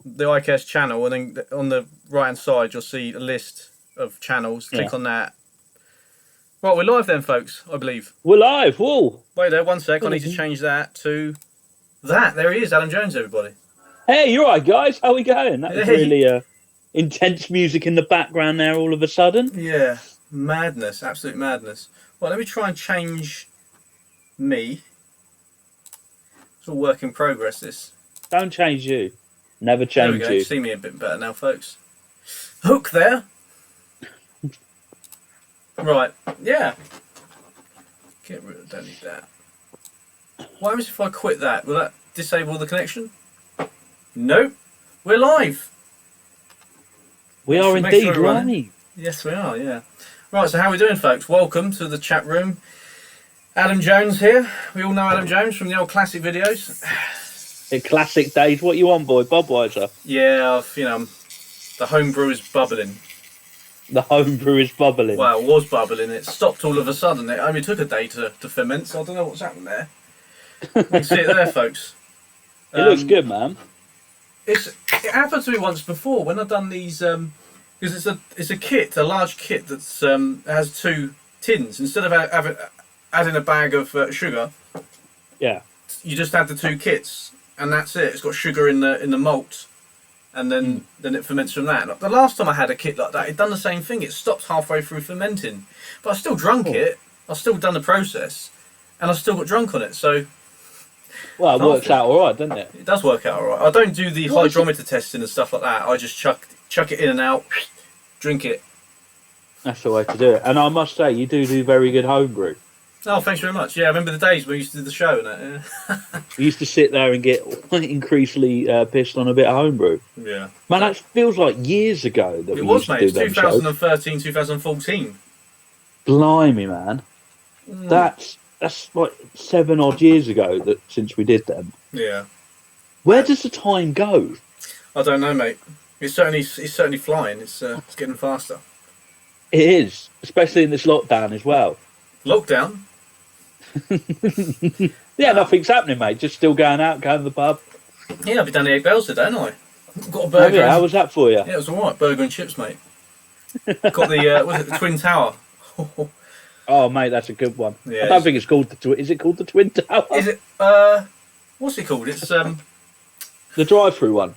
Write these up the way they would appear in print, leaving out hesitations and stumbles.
the IKS channel, and then on the right hand side you'll see a list of channels. Click on that. Right, we're live then, folks. I believe we're live. Whoa! Wait there, 1 sec. I need to change that to that. There he is, Adam Jones. Everybody. Hey, you're right, guys. How we going? That was really intense music in the background there. All of a sudden. Yeah, madness, absolute madness. Well, let me try and change me. It's all work in progress. This. Don't change you. Never change there we go. you. See me a bit better now, folks. Hook there. Right. Yeah. Get rid of. Don't need that. What happens if I quit that? Will that disable the connection? Nope. We're live. We are indeed live. Yes, we are. Yeah. Right. So how are we doing, folks? Welcome to the chat room. Adam Jones here. We all know Adam Jones from the old classic videos. In classic days. What you on, boy? Budweiser? Yeah, the homebrew is bubbling. The homebrew is bubbling. Well, it was bubbling. It stopped all of a sudden. It only took a day to ferment, so I don't know what's happened there. You can see it there, folks. It looks good, man. It happened to me once before when I've done these, because it's a kit, a large kit that's has 2 tins. Instead of adding a bag of sugar, yeah, you just add the 2 kits, and that's it. It's got sugar in the malt, and then it ferments from that. The last time I had a kit like that, it done the same thing. It stopped halfway through fermenting, but I still drunk it. I still done the process, and I still got drunk on it. So, well, it works out all right, doesn't it? It does work out all right. I don't do the hydrometer testing and stuff like that. I just chuck it in and out, drink it. That's the way to do it. And I must say, you do very good homebrew. Oh, thanks very much. Yeah, I remember the days when we used to do the show and that. Yeah. We used to sit there and get increasingly pissed on a bit of homebrew. Yeah. Man, that feels like years ago that it was, mate. It was 2013, 2014. Blimey, man. That's like 7 odd years ago since we did them. Yeah. Where does the time go? I don't know, mate. It's certainly flying. It's getting faster. It is, especially in this lockdown as well. Lockdown? Yeah, nothing's happening, mate. Just still going out, going to the pub. Yeah, I've done the 8 bells today, haven't I? Got a burger. Yeah, how was that for you? Yeah, it was alright. Burger and chips, mate. Got the was it the Twin Tower? Oh, mate, that's a good one. Yeah, I don't think it's called is it called the Twin Tower? Is it? What's it called? It's the drive-through one.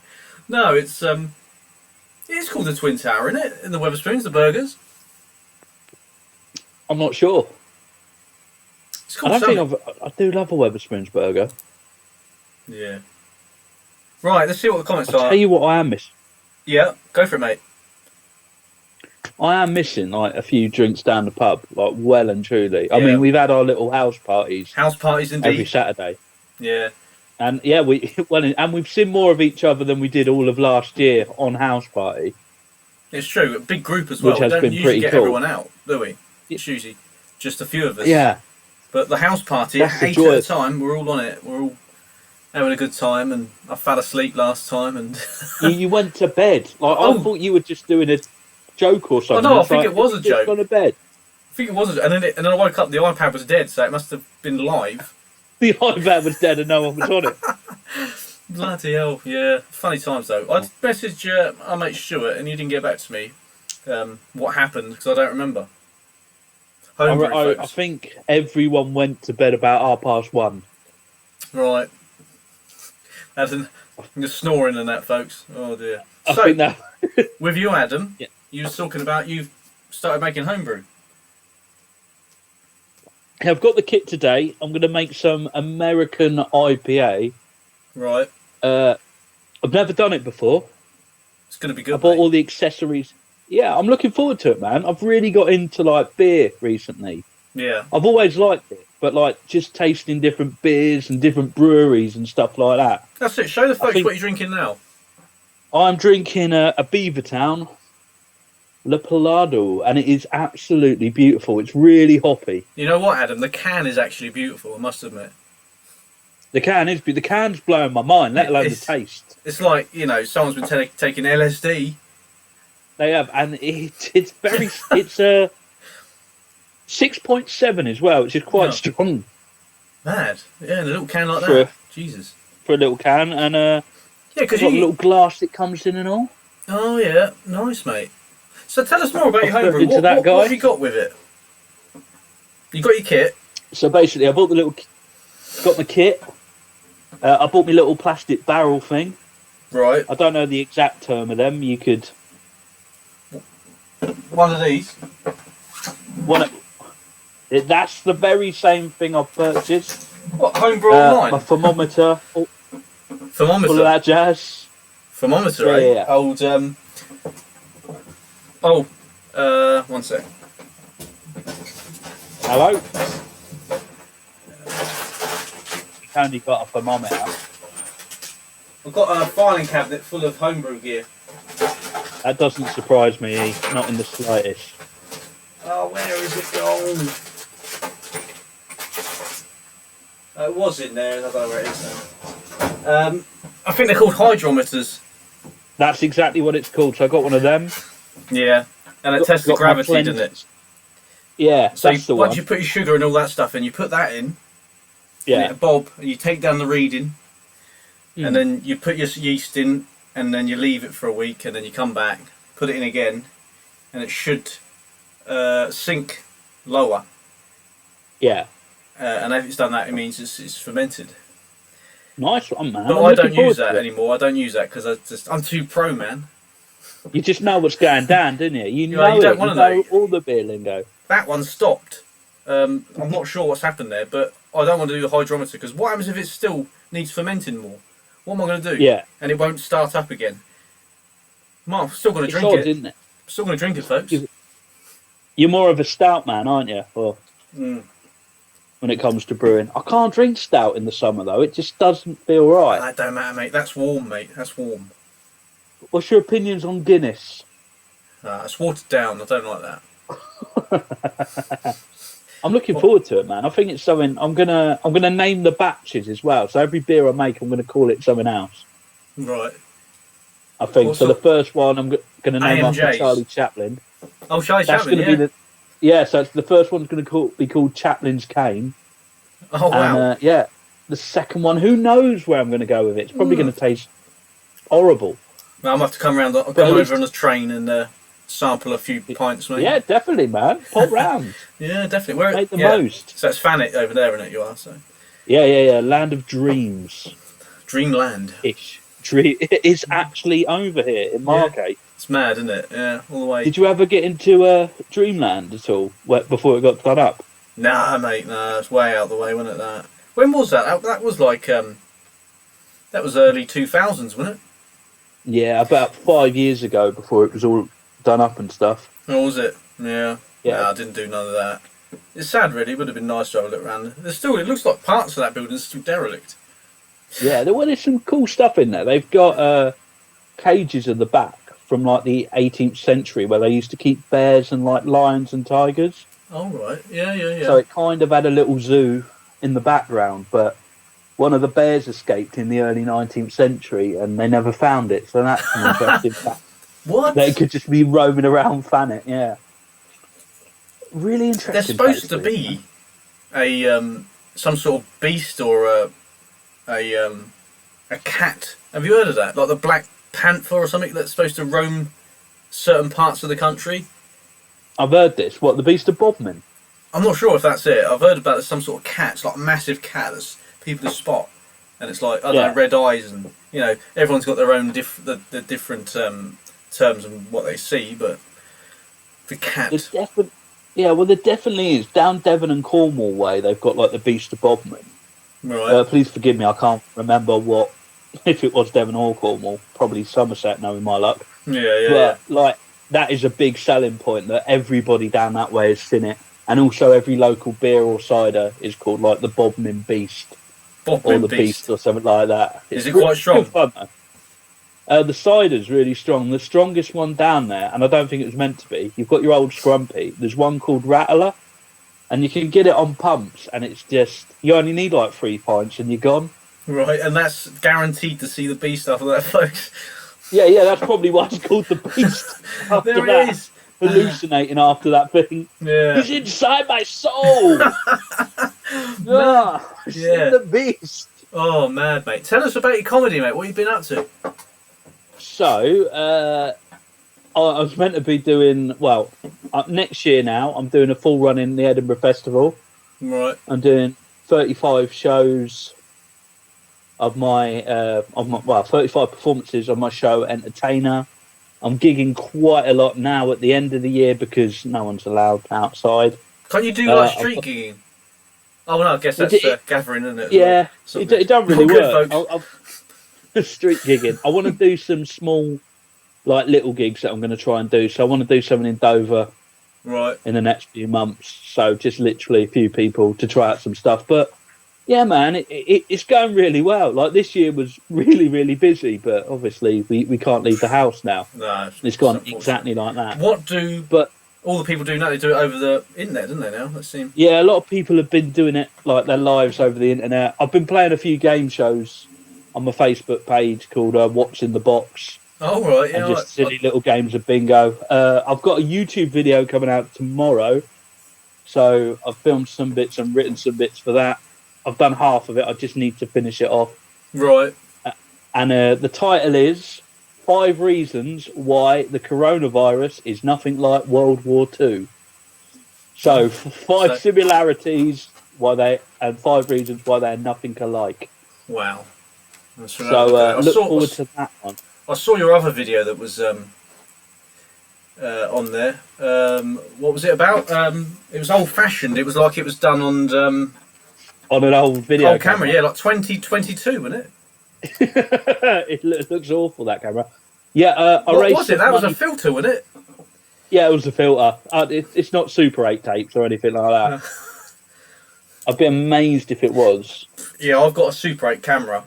No, it's called the Twin Tower, isn't it? In the Wetherspoons, the burgers. I'm not sure. I do love a Wetherspoons burger. Yeah. Right, let's see what the comments are. I'll tell you what I am missing. Yeah, go for it, mate. I am missing like a few drinks down the pub, like well and truly. I mean, we've had our little house parties. House parties, indeed. Every Saturday. Yeah. And yeah, we've seen more of each other than we did all of last year on house party. It's true, a big group as well. Which has we don't been usually pretty get cool. everyone out, do we? It's usually just a few of us. Yeah. But the house party, at 8 at a time, we're all on it. We're all having a good time, and I fell asleep last time. And you went to bed. Like I thought you were just doing a joke or something. Oh no, I think it was a joke. Gone to bed. I think it was, and then I woke up. The iPad was dead, so it must have been live. The iPad was dead, and no one was on it. Bloody hell! Yeah, funny times though. I messaged our mate Stuart, and you didn't get back to me. What happened? Because I don't remember. I think everyone went to bed about 1:30. Right. I'm just snoring and that, folks. Oh dear. I think that. With you, Adam, you were talking about you've started making homebrew. I've got the kit today. I'm going to make some American IPA. Right. I've never done it before. It's going to be good. I bought all the accessories. Yeah, I'm looking forward to it, man. I've really got into like beer recently. Yeah. I've always liked it, but like just tasting different beers and different breweries and stuff like that. That's it. Show the folks what you're drinking now. I'm drinking a Beavertown Le Pelado, and it is absolutely beautiful. It's really hoppy. You know what, Adam? The can is actually beautiful, I must admit. The can's blowing my mind, let alone the taste. It's like, someone's been taking LSD. They have, and it's very, it's a 6.7 as well, which is quite strong. Mad. Yeah, in a little can like that. Jesus. For a little can, and Yeah, because got the little glass that comes in and all. Oh yeah, nice, mate. So tell us more about your I've homebrew. into that, What have guy. you got with it? You got your kit. So basically, I bought got my kit. I bought my little plastic barrel thing. Right. I don't know the exact term of them. You could One of these. That's the very same thing I've purchased. What, homebrew online? My thermometer. Thermometer. All of that jazz. Thermometer, Yeah, eh? yeah. Old, one sec. Hello? You've only got a thermometer. I've got a filing cabinet full of homebrew gear. That doesn't surprise me, not in the slightest. Oh, where is it gone? It was in there, I don't know where it is now. I think they're called hydrometers. That's exactly what it's called. So I got one of them. Yeah, and it tests the Got my gravity, doesn't it? Yeah, So that's the once one. you put your sugar and all that stuff in, you put that in, Yeah. a bulb, and you take down the reading, and then you put your yeast in, and then you leave it for a week, and then you come back, put it in again, and it should sink lower. Yeah. And if it's done that, it means it's fermented. Nice one, man. But I'm I looking don't forward use to that it. anymore. I don't use that because I'm too pro, man. You just know what's going down, didn't you? You Yeah, know you don't it. wanna You know know. all the beer lingo. That one stopped. I'm not sure what's happened there, but I don't want to do the hydrometer because what happens if it still needs fermenting more? What am I going to do? Yeah. And it won't start up again. I'm still going to It's drink odd, it. isn't it? Still going to drink it, folks. You're more of a stout man, aren't you? Or when it comes to brewing. I can't drink stout in the summer, though. It just doesn't feel right. That don't matter, mate. That's warm, mate. That's warm. What's your opinions on Guinness? It's watered down. I don't like that. I'm looking forward to it, man. I think it's something. I'm gonna name the batches as well. So every beer I make, I'm gonna call it something else. Right. I think What so. sort- The first one I'm gonna name after AMJs? Charlie Chaplin. Oh, Charlie That's Chaplin, gonna be the So it's the first one's gonna be called Chaplin's Cane. Oh, wow. And the second one, who knows where I'm gonna go with it? It's probably gonna taste horrible. Well, I'm going to have to come round. I'll come over on the train and sample a few pints, mate. Yeah, definitely, man. Pop round. Yeah, definitely. Where Make the most. So it's Thanet over there, isn't it? You are, so. Yeah. Land of Dreams. Dreamland. Ish. It is actually over here in Margate. It's mad, isn't it? Yeah, all the way. Did you ever get into Dreamland at all before it got done up? Nah, mate, nah. It's way out the way, wasn't it, that? When was that? That was like, that was early 2000s, wasn't it? Yeah, about 5 years ago before it was all done up and stuff. Or was it? Yeah. Yeah. Nah, I didn't do none of that. It's sad, really. It would have been nice to have a look around. It looks like parts of that building are still derelict. Yeah, there's some cool stuff in there. They've got cages at the back from like the 18th century where they used to keep bears and like lions and tigers. Oh, right. Yeah. So it kind of had a little zoo in the background, but one of the bears escaped in the early 19th century and they never found it. So that's an interesting fact. What? They could just be roaming around Thanet, yeah. Really interesting. There's supposed to be a some sort of beast or a cat. Have you heard of that? Like the Black Panther or something that's supposed to roam certain parts of the country? I've heard this. What, the Beast of Bodmin? I'm not sure if that's it. I've heard about some sort of cat. It's like a massive cat that's people to spot. And it's like, I don't know, red eyes and, everyone's got their own the different terms and what they see, but the cat... There definitely is. Down Devon and Cornwall way, they've got like the Beast of Bodmin. Right. Please forgive me, I can't remember if it was Devon or Cornwall. Probably Somerset, knowing my luck. Yeah. Like, that is a big selling point that everybody down that way has seen it. And also every local beer or cider is called like the Bodmin Beast. Or the Beast or something like that. Is it quite strong? Good fun, though. The cider's really strong. The strongest one down there, and I don't think it was meant to be, you've got your old Scrumpy. There's one called Rattler, and you can get it on pumps, and it's just, you only need like 3 pints and you're gone. Right, and that's guaranteed to see the beast after that, folks. Yeah, that's probably why it's called the Beast. After There that, it is. hallucinating after that thing. Yeah. He's inside my soul. I've seen the Beast. Oh, mad, mate. Tell us about your comedy, mate. What have you been up to? So, I was meant to be doing, well, next year now, I'm doing a full run in the Edinburgh Festival. Right. I'm doing 35 shows of my 35 performances of my show, Entertainer. I'm gigging quite a lot now at the end of the year because no one's allowed outside. Can't you do, like, street gigging? Oh, no, I guess that's gathering, isn't it? Yeah, well? it don't really work. Street gigging. I want to do some small, like, little gigs that I'm going to try and do. So I want to do something in Dover in the next few months. So just literally a few people to try out some stuff. But yeah, man, it's going really well. Like, this year was really, really busy, but obviously we can't leave the house now. No, it's gone exactly like that. But all the people do now, they do it over the internet, don't they now? Let's see. Yeah, a lot of people have been doing it, like, their lives over the internet. I've been playing a few game shows on my Facebook page called What's in the Box. Oh, right, yeah. And just silly little games of bingo. I've got a YouTube video coming out tomorrow, so I've filmed some bits and written some bits for that. I've done half of it. I just need to finish it off. Right. And the title is 5 Reasons Why the Coronavirus is Nothing Like World War II. So 5 similarities and 5 reasons why they're nothing alike. Wow. So look forward to that one. I saw your other video that was on there. What was it about? It was old-fashioned. It was like it was done on an old video camera. Yeah, like 2022, wasn't it? It looks awful, that camera. Yeah, what was it? That was a filter, wasn't it? Yeah, it was a filter. It's not Super 8 tapes or anything like that. I'd be amazed if it was. Yeah, I've got a Super 8 camera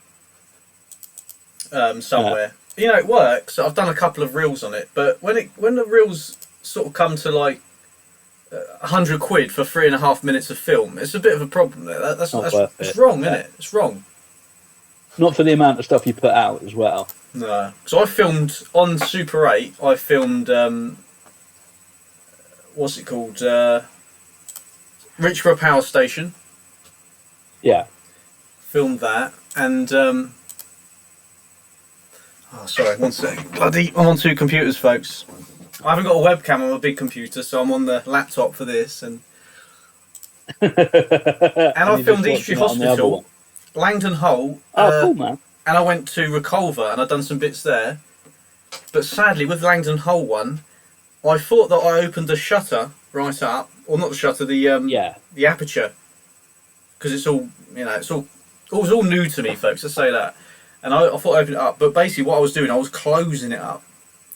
somewhere. You know, it works. I've done a couple of reels on it, but when the reels sort of come to like 100 quid for 3.5 minutes of film, it's a bit of a problem there. That's wrong, isn't it? It's wrong. Not for the amount of stuff you put out as well. No. So I filmed on Super 8. I filmed what's it called? Richborough Power Station. Yeah. Filmed that and. Oh, sorry, one sec. Bloody, I'm on 2 computers, folks. I haven't got a webcam on my big computer, so I'm on the laptop for this. And I filmed Eastry Hospital, Langdon Hull. Oh, cool, man. And I went to Reculver, and I've done some bits there. But sadly, with Langdon Hull one, I thought that I opened the shutter right up, or not the shutter, the aperture, because it's all, you know, it was all new to me, folks. Let's say that. And I thought I opened it up, but basically what I was doing, I was closing it up.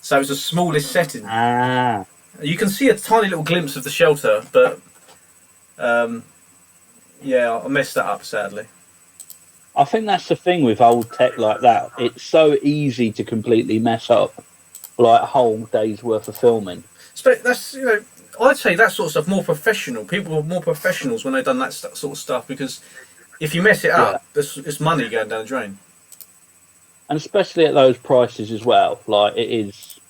So it was the smallest setting. Ah. You can see a tiny little glimpse of the shelter, but yeah, I messed that up, sadly. I think that's the thing with old tech like that. It's so easy to completely mess up, like, a whole day's worth of filming. That's, you know, I'd say that sort of stuff more professional. People are more professionals when they've done that sort of stuff, because if you mess it up, it's money going down the drain. And especially at those prices as well. Like, it is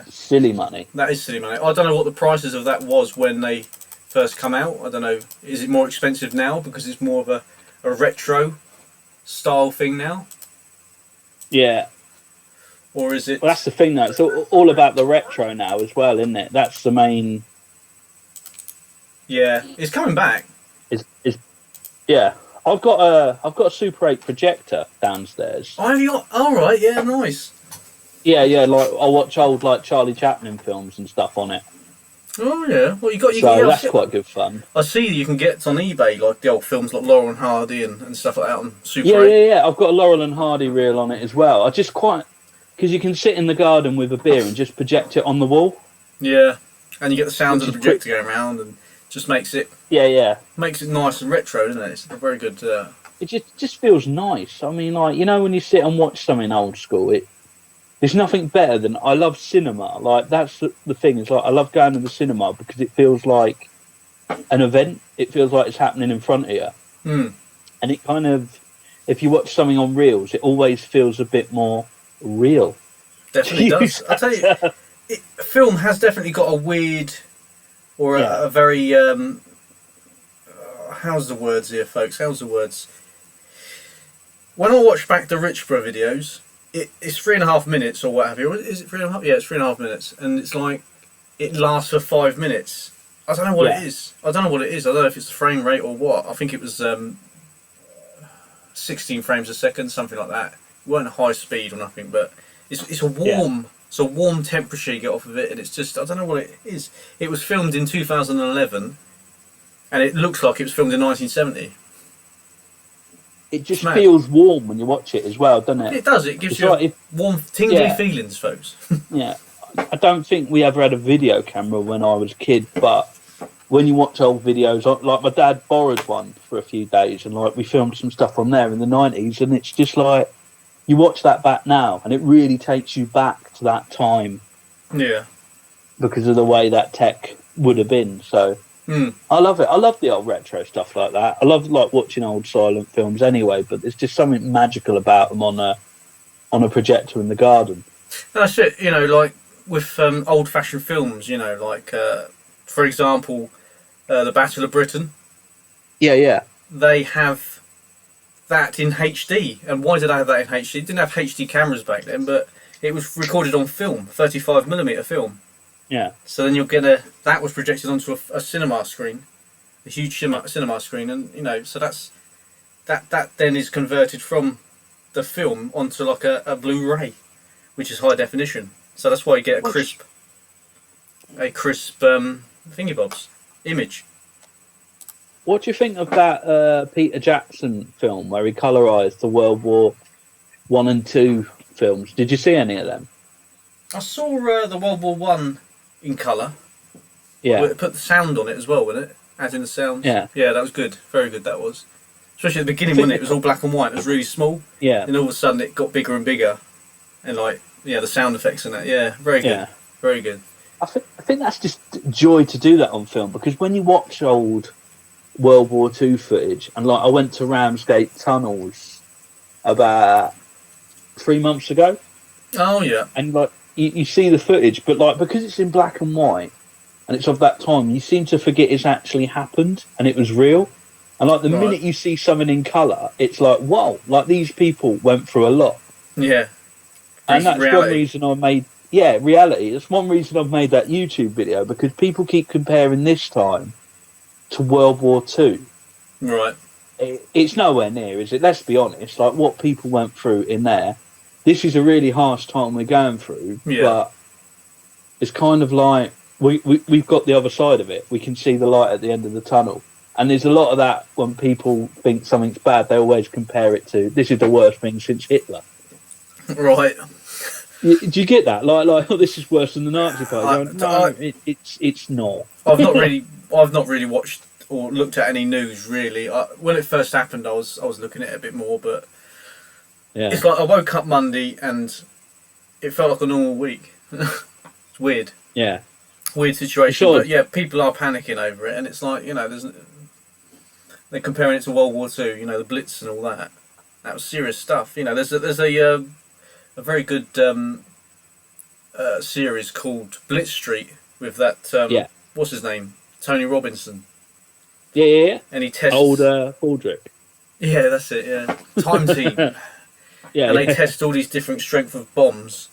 silly money. That is silly money. I don't know what the prices of that was when they first come out. I don't know. Is it more expensive now because it's more of a retro style thing now? Yeah. Or is it... Well, that's the thing, though. It's all about the retro now as well, isn't it? That's the main... Yeah. It's coming back. Yeah. I've got a Super 8 projector downstairs. Oh, have you got? Oh, right, yeah, nice. Yeah, like, I watch old, like, Charlie Chaplin films and stuff on it. Oh, yeah. Well, that's quite good fun. I see you can get on eBay, like, the old films like Laurel and Hardy and stuff like that on Super 8. Yeah. I've got a Laurel and Hardy reel on it as well. I just because you can sit in the garden with a beer and just project it on the wall. Yeah, and you get the sounds of the projector going around and just makes it... Yeah. Makes it nice and retro, doesn't it? It's a very good... It just feels nice. I mean, like, you know, when you sit and watch something old school, there's nothing better than... I love cinema. Like, that's the thing. It's like, I love going to the cinema because it feels like an event. It feels like it's happening in front of you. And it kind of... If you watch something on reels, it always feels a bit more real. Definitely does. I tell you, film has definitely got a weird... Or a very... how's the words here, folks? How's the words? when I watch back the Richborough videos, it's 3.5 minutes or what have you. Is it 3.5? Yeah, it's 3.5 minutes, and it's like it lasts for 5 minutes. I don't know what it is. I don't know what it is. I don't know if it's the frame rate or what. I think it was 16 frames a second, something like that. It weren't high speed or nothing, but it's a warm. It's a warm temperature you get off of it, and it's just, I don't know what it is. It was filmed in 2011, and it looks like it was filmed in 1970. It just feels warm when you watch it as well, doesn't it? It does. It gives you warm, tingly feelings, folks. Yeah. I don't think we ever had a video camera when I was a kid, but when you watch old videos, like my dad borrowed one for a few days, and like we filmed some stuff from there in the 90s, and it's just like, you watch that back now, and it really takes you back to that time. Yeah. Because of the way that tech would have been. So I love it. I love the old retro stuff like that. I love like watching old silent films anyway, but there's just something magical about them on a projector in the garden. That's it. You know, like with old-fashioned films. You know, like for example, the Battle of Britain. Yeah. They have that in HD. And why did I have that in HD? Didn't have HD cameras back then, but it was recorded on film, 35mm film. Yeah. So then that was projected onto a cinema screen, a huge cinema screen, and you know, so that then is converted from the film onto like a Blu-ray, which is high definition. So that's why you get a crisp thingy bobs image. What do you think of that Peter Jackson film where he colorized the World War I and II films? Did you see any of them? I saw the World War One in colour. Yeah. It put the sound on it as well, wasn't it? Add in the sounds. Yeah. Yeah, that was good. Very good, that was. Especially at the beginning, wasn't it? It was all black and white. It was really small. Yeah. And all of a sudden it got bigger and bigger. And like, yeah, the sound effects and that. Yeah, very good. Yeah. Very good. I think that's just joy to do that on film, because when you watch old World War II footage, and like I went to Ramsgate Tunnels about 3 months ago. Oh, yeah. And like, you see the footage, but like because it's in black and white and it's of that time, you seem to forget it's actually happened and it was real. And like the minute you see something in colour, it's like, whoa, like these people went through a lot. Yeah. And that's reality. One reason I made reality. It's one reason I've made that YouTube video, because people keep comparing this time to World War II. Right. It's nowhere near, is it? Let's be honest. Like what people went through in there. This is a really harsh time we're going through, but it's kind of like we've got the other side of it. We can see the light at the end of the tunnel. And there's a lot of that when people think something's bad, they always compare it to, this is the worst thing since Hitler. Right. Do you get that? Like oh, this is worse than the Nazi Party. No, it's not. I've not really watched or looked at any news, really. When it first happened, I was looking at it a bit more, but... Yeah. It's like I woke up Monday and it felt like a normal week. It's weird. Yeah. Weird situation. But yeah, people are panicking over it, and it's like, you know, they're comparing it to World War II, you know, the Blitz and all that. That was serious stuff. You know, there's a very good series called Blitz Street with that what's his name? Tony Robinson. Yeah. And he tests old Aldrich. Yeah, that's it, yeah. Time Team. Yeah, and they test all these different strength of bombs,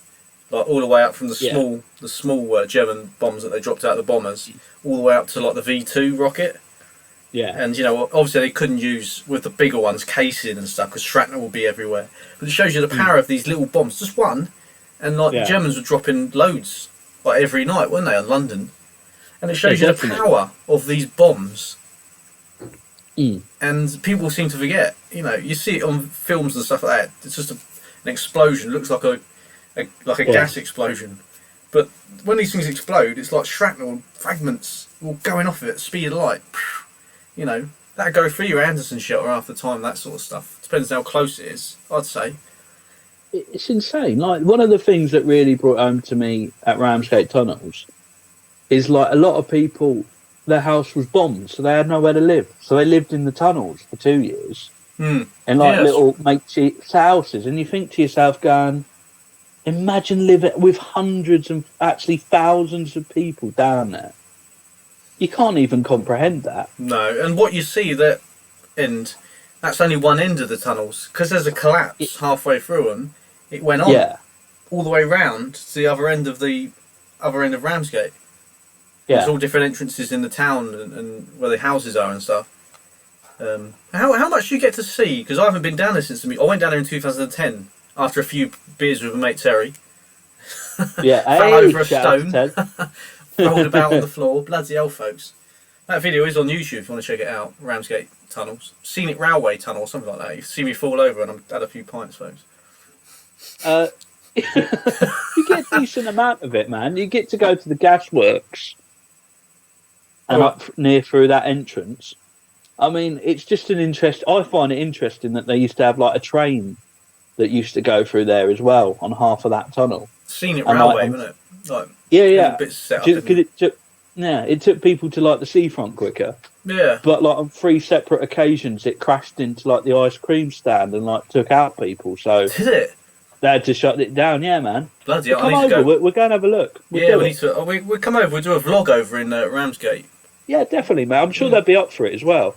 like all the way up from the small German bombs that they dropped out of the bombers, all the way up to like the V2 rocket. Yeah. And you know, obviously they couldn't use with the bigger ones casing and stuff because shrapnel will be everywhere. But it shows you the power of these little bombs, just one, and like the Germans were dropping loads like every night, weren't they, in London? And it shows you the power of these bombs. And people seem to forget, you know, you see it on films and stuff like that. It's just an explosion. It looks like a gas explosion. But when these things explode, it's like shrapnel and fragments all going off of it at the speed of light. You know, that'd go through your Anderson shelter half the time, that sort of stuff. Depends how close it is, I'd say. It's insane. Like, one of the things that really brought home to me at Ramsgate Tunnels is like a lot of people, their house was bombed, so they had nowhere to live. So they lived in the tunnels for 2 years in like little makeshift houses. And you think to yourself, going, imagine living with hundreds and actually thousands of people down there. You can't even comprehend that. No, and what you see that, and That's only one end of the tunnels because there's a collapse halfway through them. It went on all the way round to the other end of Ramsgate. Yeah. There's all different entrances in the town and where the houses are and stuff. How much do you get to see? Because I haven't been down there since I went down there in 2010 after a few beers with my mate Terry. Yeah, Fell over a stone, rolled about on the floor. Bloody hell, folks! That video is on YouTube if you want to check it out. Ramsgate tunnels, scenic railway tunnel, or something like that. You see me fall over and I had a few pints, folks. You get a decent amount of it, man. You get to go to the gasworks and up near through that entrance. I mean, it's just an interest. I find it interesting that they used to have like a train that used to go through there as well on half of that tunnel. Scenic railway, wasn't it? Like, yeah. Bits set up, it took people to like the seafront quicker. Yeah. But like on 3 separate occasions, it crashed into like the ice cream stand and like took out people. So did it? They had to shut it down. Yeah, man. Bloody hell! Come over. We're going to have a look. We need to. We'll come over. We'll do a vlog over in Ramsgate. Yeah, definitely, man. I'm sure they'd be up for it as well.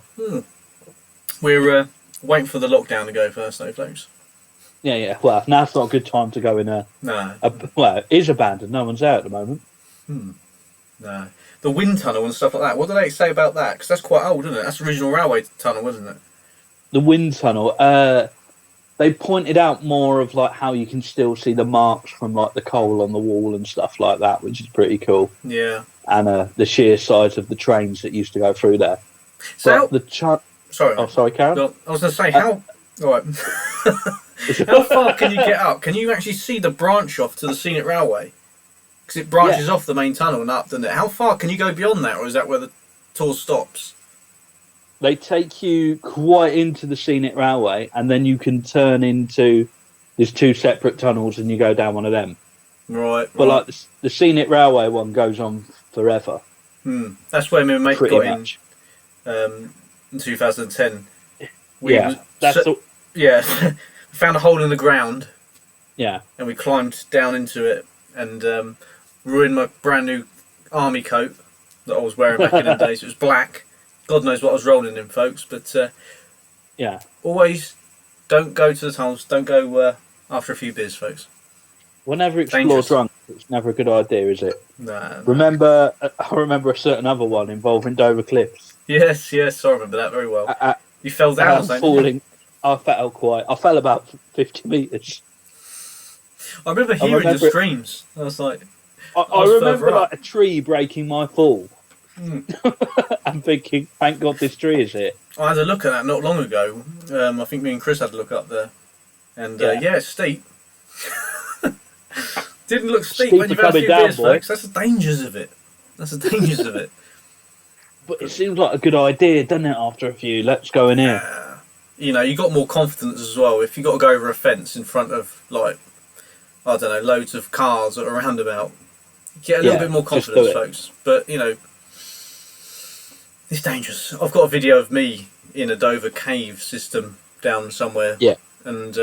We're waiting for the lockdown to go first, though, folks. Yeah. Well, now's not a good time to go in No. Well, it is abandoned. No one's there at the moment. No. The wind tunnel and stuff like that. What do they say about that? Because that's quite old, isn't it? That's the original railway tunnel, isn't it? The wind tunnel. They pointed out more of like how you can still see the marks from like the coal on the wall and stuff like that, which is pretty cool. Yeah. And the sheer size of the trains that used to go through there. So sorry. Oh, sorry, Karen. No, I was going to say how. Right. How far can you get up? Can you actually see the branch off to the scenic railway? Because it branches off the main tunnel and up, doesn't it? How far can you go beyond that, or is that where the tour stops? They take you quite into the scenic railway, and then you can turn into. There's 2 separate tunnels, and you go down one of them. Right. But like the scenic railway one goes on forever. That's where my mate Pretty got much. in 2010. Found a hole in the ground. Yeah. And we climbed down into it and ruined my brand new army coat that I was wearing back in the days. It was black. God knows what I was rolling in, folks. But always don't go to the tunnels. Don't go after a few beers, folks. We'll never explore drunk. It's never a good idea, is it? No. I remember a certain other one involving Dover Cliffs. Yes, I remember that very well. You fell down, falling. I fell about 50 metres. I remember hearing the screams. I was like, I remember like a tree breaking my fall. I'm thinking, thank God this tree is here. I had a look at that not long ago. I think me and Chris had a look up there. And it's steep. Didn't look steep when you've had a few beers, folks. That's the dangers of it. But it seems like a good idea, doesn't it, after a few? Let's go in here. You got more confidence as well. If you got to go over a fence in front of, like, I don't know, loads of cars at a roundabout, get a little bit more confidence, folks. But, it's dangerous. I've got a video of me in a Dover cave system down somewhere. Yeah. And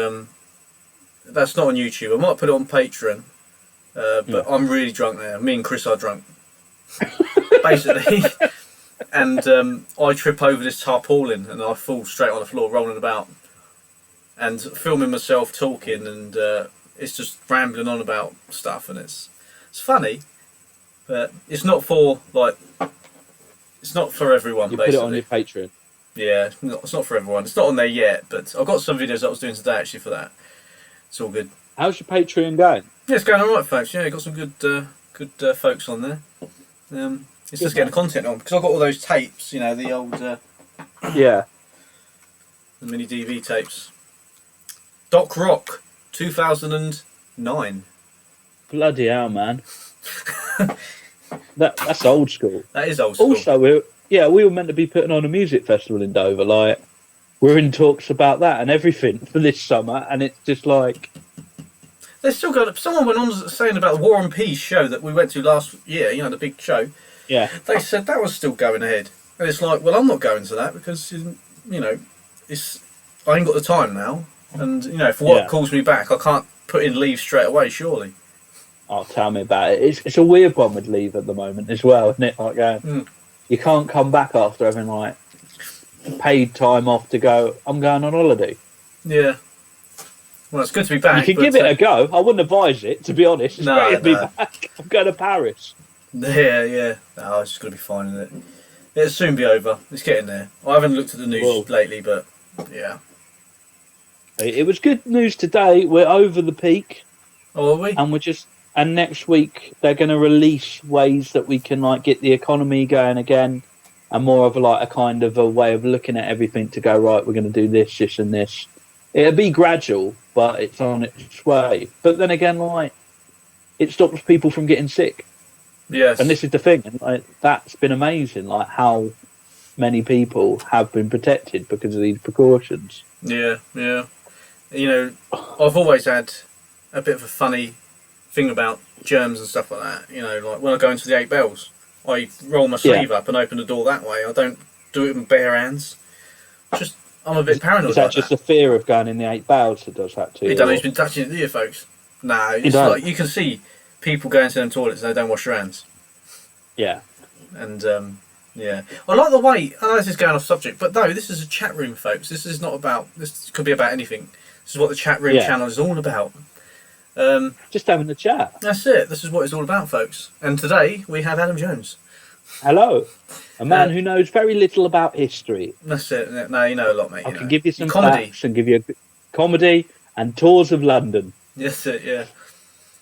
that's not on YouTube. I might put it on Patreon. But I'm really drunk now. Me and Chris are drunk. Basically. And I trip over this tarpaulin and I fall straight on the floor, rolling about. And filming myself talking, and it's just rambling on about stuff, and it's funny, but it's not for everyone. You basically. Put it on your Patreon. Yeah, it's not for everyone. It's not on there yet, but I've got some videos that I was doing today actually for that. It's all good. How's your Patreon going? Yeah, it's going alright, folks. Yeah, got some good folks on there. It's just getting the content on, because I've got all those tapes, the old the mini DV tapes. Doc Rock 2009. Bloody hell, man. That's old school. That is old school. Also, we were meant to be putting on a music festival in Dover. Like, we're in talks about that and everything for this summer, and it's just like... They're still going. Someone went on saying about the War and Peace show that we went to last year, the big show. Yeah. They said that was still going ahead. And it's like, well, I'm not going to that because, I ain't got the time now. And, if work calls me back, I can't put in leave straight away, surely. Oh, tell me about it. It's a weird one with leave at the moment as well, isn't it? Like, you can't come back after having, paid time off to go, I'm going on holiday. Yeah. Well, it's good to be back. You can give it a go. I wouldn't advise it, to be honest. It's great to be back. I'm going to Paris. Yeah. Oh, it's just going to be fine, isn't it? It'll soon be over. It's getting there. I haven't looked at the news lately, but yeah. It was good news today. We're over the peak. Oh, are we? And next week they're going to release ways that we can like get the economy going again, and more of a kind of a way of looking at everything to go, right, we're going to do this, and this. It'll be gradual, but it's on its way. But then again, like, it stops people from getting sick. Yes. And this is the thing, and like, that's been amazing, like how many people have been protected because of these precautions. Yeah. You know, I've always had a bit of a funny thing about germs and stuff like that. You know, like when I go into the 8 Bells, I roll my sleeve up and open the door that way. I don't do it with bare hands. I'm a bit paranoid. Is that just a fear of going in the 8 Bells that does that to you? You don't know who's been touching it, do you, folks? No, it's like you can see people going to them toilets and they don't wash their hands. Yeah. And yeah, I like the way. I know this is going off subject, but no, this is a chat room, folks. This is not about. This could be about anything. This is what the chat room channel is all about. Just having a chat. That's it. This is what it's all about, folks. And today we have Adam Jones. Hello, a man who knows very little about history. That's it. No, you know a lot, mate. I can give you some facts and give you a comedy and tours of London. Yes, yeah.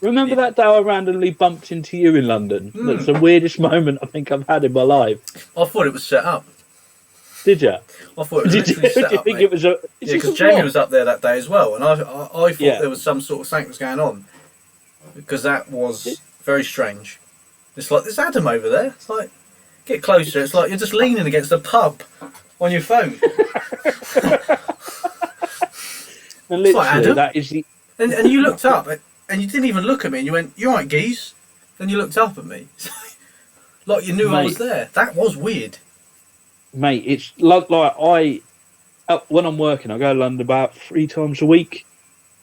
Remember that day I randomly bumped into you in London? That's the weirdest moment I think I've had in my life. I thought it was set up. Did you? I thought it was literally set up. Did you think it was a? Yeah, because Jamie was up there that day as well, and I thought there was some sort of something was going on, because that was very strange. It's like there's Adam over there. It's like get closer. It's like you're just leaning against a pub on your phone. And literally, like, Adam? that is the. And you looked up, and you didn't even look at me, and you went, "You all right, geez?" Then you looked up at me, like you knew I was there. That was weird. Mate, it's like when I'm working, I go to London about 3 times a week.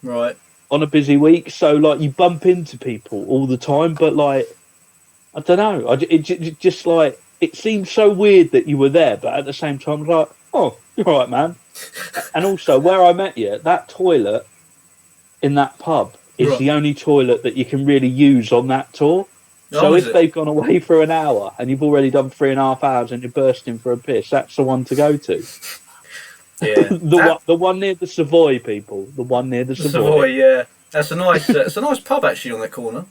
Right. On a busy week, so like you bump into people all the time, but like I don't know, it just like it seemed so weird that you were there, but at the same time, I was like, oh, you're all right, man. And also, where I met you, that toilet in that pub is the only toilet that you can really use on that tour. So if they've gone away for an hour and you've already done 3.5 hours and you're bursting for a piss, that's the one to go to. Yeah, the one near the Savoy, people. The one near the Savoy. Savoy, yeah. That's a nice. It's a nice pub actually on that corner.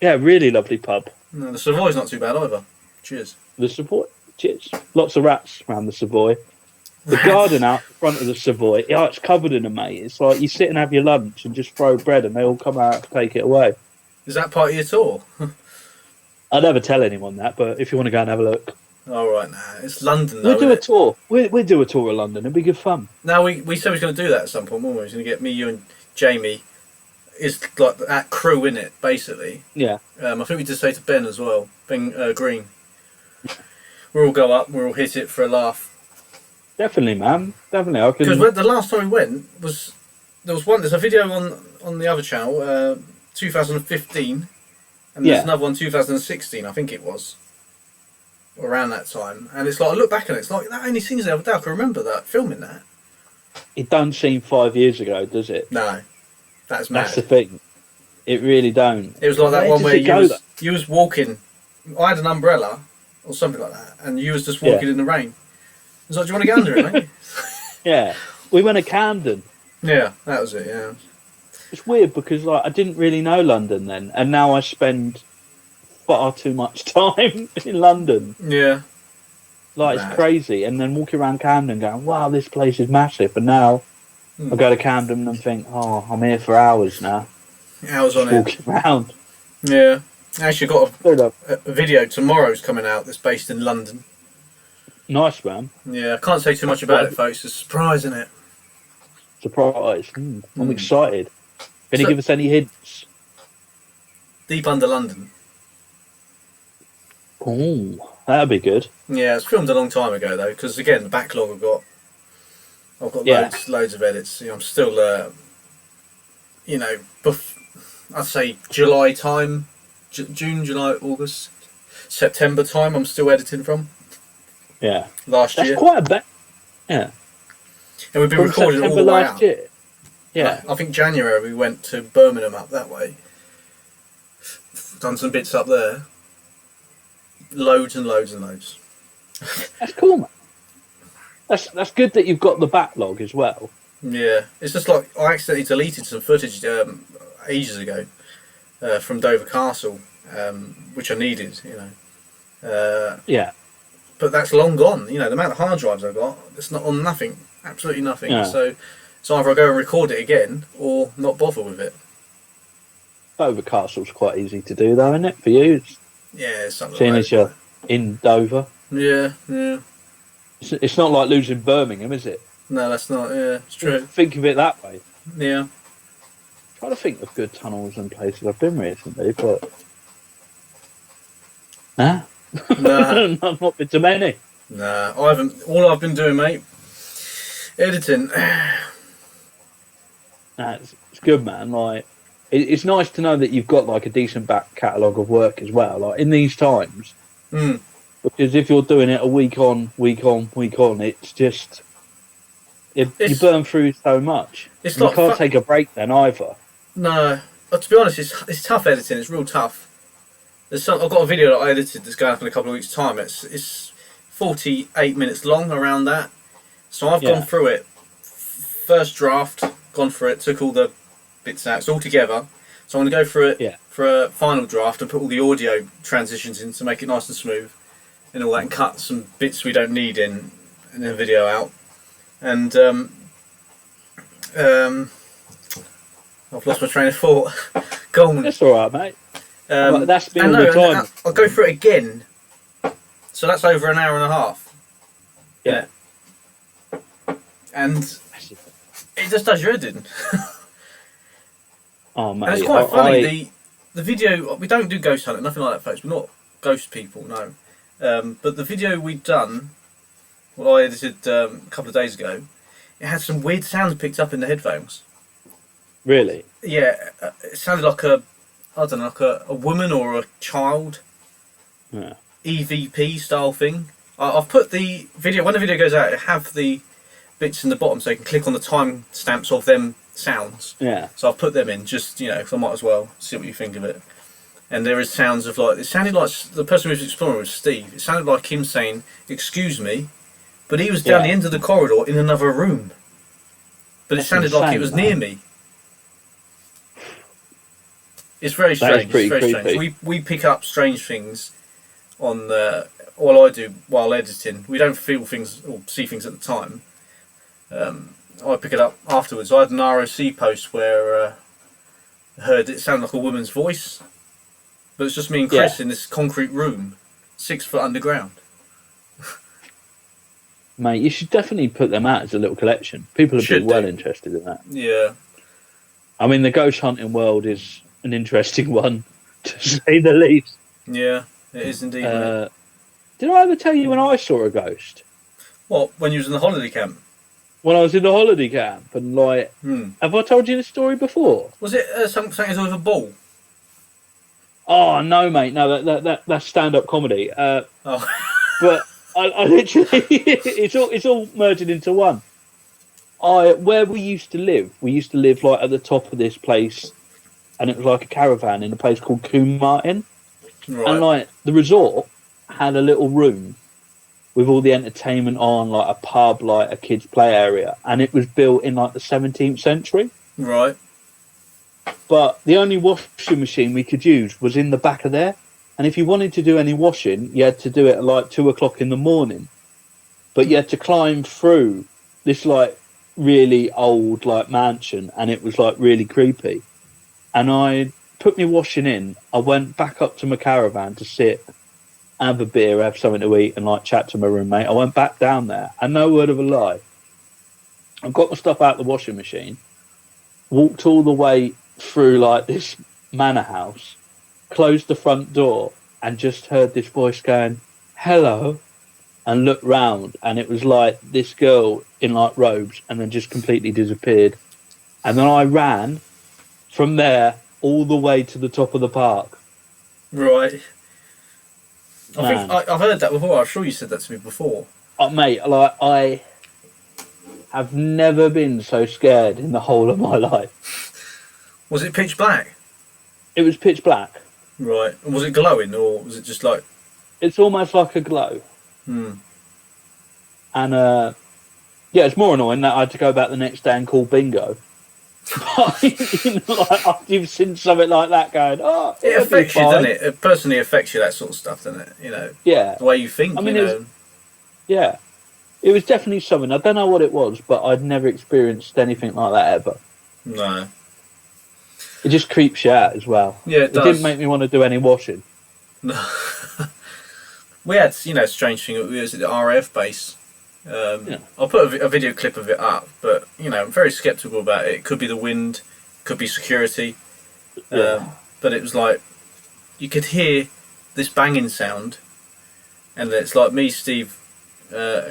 Yeah, really lovely pub. No, the Savoy's not too bad either. Cheers. The Savoy, cheers. Lots of rats around the Savoy. The garden out front of the Savoy, it's covered in them, mate. It's like you sit and have your lunch and just throw bread, and they all come out and take it away. Is that part of your tour? I never tell anyone that, but if you want to go and have a look. All right, it's London though. We'll do a tour. We'll do a tour of London. It'll be good fun. Now we said we was going to do that at some point, weren't we? We was going to get me, you, and Jamie. It's like that crew in it, basically. Yeah. I think we did say to Ben as well, Ben Green. We'll all go up. We'll all hit it for a laugh. Definitely, man. Definitely. Because the last time we went was there's a video on the other channel, 2015. And there's another one, 2016, I think it was. Around that time. And it's like, I look back at it, it's like, that only seems the other day. I can remember that, filming that. It don't seem 5 years ago, does it? No. That's mad. That's the thing. It really don't. It was like that one where you was walking. I had an umbrella, or something like that, and you was just walking in the rain. I was like, do you want to go under it, mate? Yeah. We went to Camden. Yeah, that was it, yeah. It's weird because like I didn't really know London then, and now I spend far too much time in London. Yeah, like it's crazy. And then walking around Camden, going, "Wow, this place is massive." And now I go to Camden and think, "Oh, I'm here for hours now." Hours on walking around. Yeah, actually, got a video tomorrow's coming out that's based in London. Nice, man. Yeah, I can't say too much about it, folks. It's a surprise, isn't it? Surprise. I'm excited. Can you give us any hints? Deep under London. Oh, that'd be good. Yeah, it's filmed a long time ago though, because again, the backlog I've got loads of edits. You know, I'm still, I'd say July time, June, July, August, September time. I'm still editing from. Yeah, last year. That's quite a Yeah. And we've been From recording all September the way last out. year. Yeah. I think January we went to Birmingham up that way. Done some bits up there. Loads and loads and loads. That's cool, man. That's good that you've got the backlog as well. Yeah, it's just like I accidentally deleted some footage ages ago from Dover Castle, which I needed, Yeah. But that's long gone. The amount of hard drives I've got, it's not on nothing, absolutely nothing. Yeah. So either I go and record it again or not bother with it. Dover Castle's quite easy to do, though, isn't it, for you? Yeah, it's something Seeing like as you're in Dover. Yeah. It's not like losing Birmingham, is it? No, that's not. Yeah, it's true. Think of it that way. Yeah. Trying to think of good tunnels and places I've been recently, but nah, not been to many. Nah, I haven't. All I've been doing, mate, editing. Nah, it's good, man. Like, it's nice to know that you've got like a decent back catalogue of work as well. Like in these times, because if you're doing it a week on, it's just you burn through so much. It's you like can't take a break then either. No, but to be honest, it's tough editing. It's real tough. I've got a video that I edited that's going up in a couple of weeks' time. It's 48 minutes long, around that. So I've gone through it. First draft, gone through it, took all the bits out. It's all together. So I'm going to go through it for a final draft and put all the audio transitions in to make it nice and smooth and all that, and cut some bits we don't need in the video out. And I've lost my train of thought. Go on. That's all right, mate. That's been all the time. I'll go through it again. So that's over an hour and a half. Yeah. And it just does your editing. Oh, mate. And it's quite funny. The video, we don't do ghost hunting, nothing like that, folks. We're not ghost people, no. But the video we'd done, what I edited a couple of days ago, it had some weird sounds picked up in the headphones. Really? Yeah, it sounded like a woman or a child. Yeah. EVP style thing. I've put the video, when the video goes out, I have the bits in the bottom so you can click on the time stamps of them sounds. Yeah. So I've put them in just, because I might as well see what you think of it. And there is sounds of it sounded like, the person who was exploring was Steve, it sounded like him saying, "Excuse me," but he was down the end of the corridor in another room. But it sounded like it was near me. It's very strange. It's very strange. We pick up strange things on all I do while editing. We don't feel things or see things at the time. I pick it up afterwards. I had an ROC post where I heard it sounded like a woman's voice, but it's just me and Chris in this concrete room, 6 foot underground. Mate, you should definitely put them out as a little collection. People have been well interested in that. Yeah. I mean, the ghost hunting world is an interesting one, to say the least. Yeah, it is indeed. Did I ever tell you when I saw a ghost? What, when you was in the holiday camp? When I was in the holiday camp, and have I told you the story before? Was it something to do with a ball? Oh no, mate, no, that's stand-up comedy. But I literally, it's all merging into one. Where we used to live like at the top of this place, and it was like a caravan in a place called Coombe Martin. Right. And like the resort had a little room with all the entertainment on, like a pub, like a kids' play area, and it was built in like the 17th century. Right. But the only washing machine we could use was in the back of there, and if you wanted to do any washing, you had to do it at like 2:00 in the morning. But you had to climb through this like really old like mansion, and it was like really creepy. And I put my washing in. I went back up to my caravan to sit, have a beer, have something to eat, and like chat to my roommate. I went back down there, and no word of a lie, I got my stuff out of the washing machine, walked all the way through like this manor house, closed the front door, and just heard this voice going, "Hello," and looked round, and it was like this girl in like robes, and then just completely disappeared. And then I ran from there all the way to the top of the park. Right. I think I've heard that before. I'm sure you said that to me before. Mate, like have never been so scared in the whole of my life. Was it pitch black? It was pitch black. Right. And was it glowing, or was it just like... It's almost like a glow. Hmm. And, yeah, it's more annoying that I had to go back the next day and call bingo. But, you know, like, after you've seen something like that going, oh, it affects you, doesn't it? It personally affects you, that sort of stuff, doesn't it? You know, yeah, the way you think. I mean, you know. Yeah, it was definitely something. I don't know what it was, but I'd never experienced anything like that ever. No. It just creeps you out as well. Yeah, it didn't make me want to do any washing. No. We had, you know, strange thing. We was at the RAF base. Yeah. I'll put a video clip of it up, but you know, I'm very sceptical about it. It could be the wind, could be security, Yeah. but it was like you could hear this banging sound, and it's like me, Steve,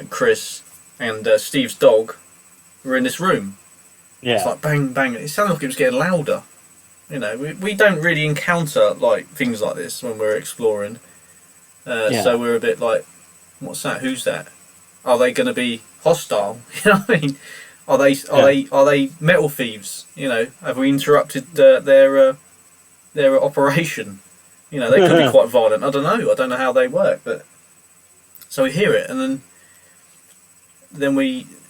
Chris, and Steve's dog were in this room. Yeah. It's like bang bang. It sounded like it was getting louder. You know, we don't really encounter like things like this when we're exploring, so we're a bit like, what's that? Who's that? Are they going to be hostile? You know what I mean? Are they metal thieves? You know, have we interrupted their operation? You know, they could be quite violent. I don't know. I don't know how they work, but so we hear it, and then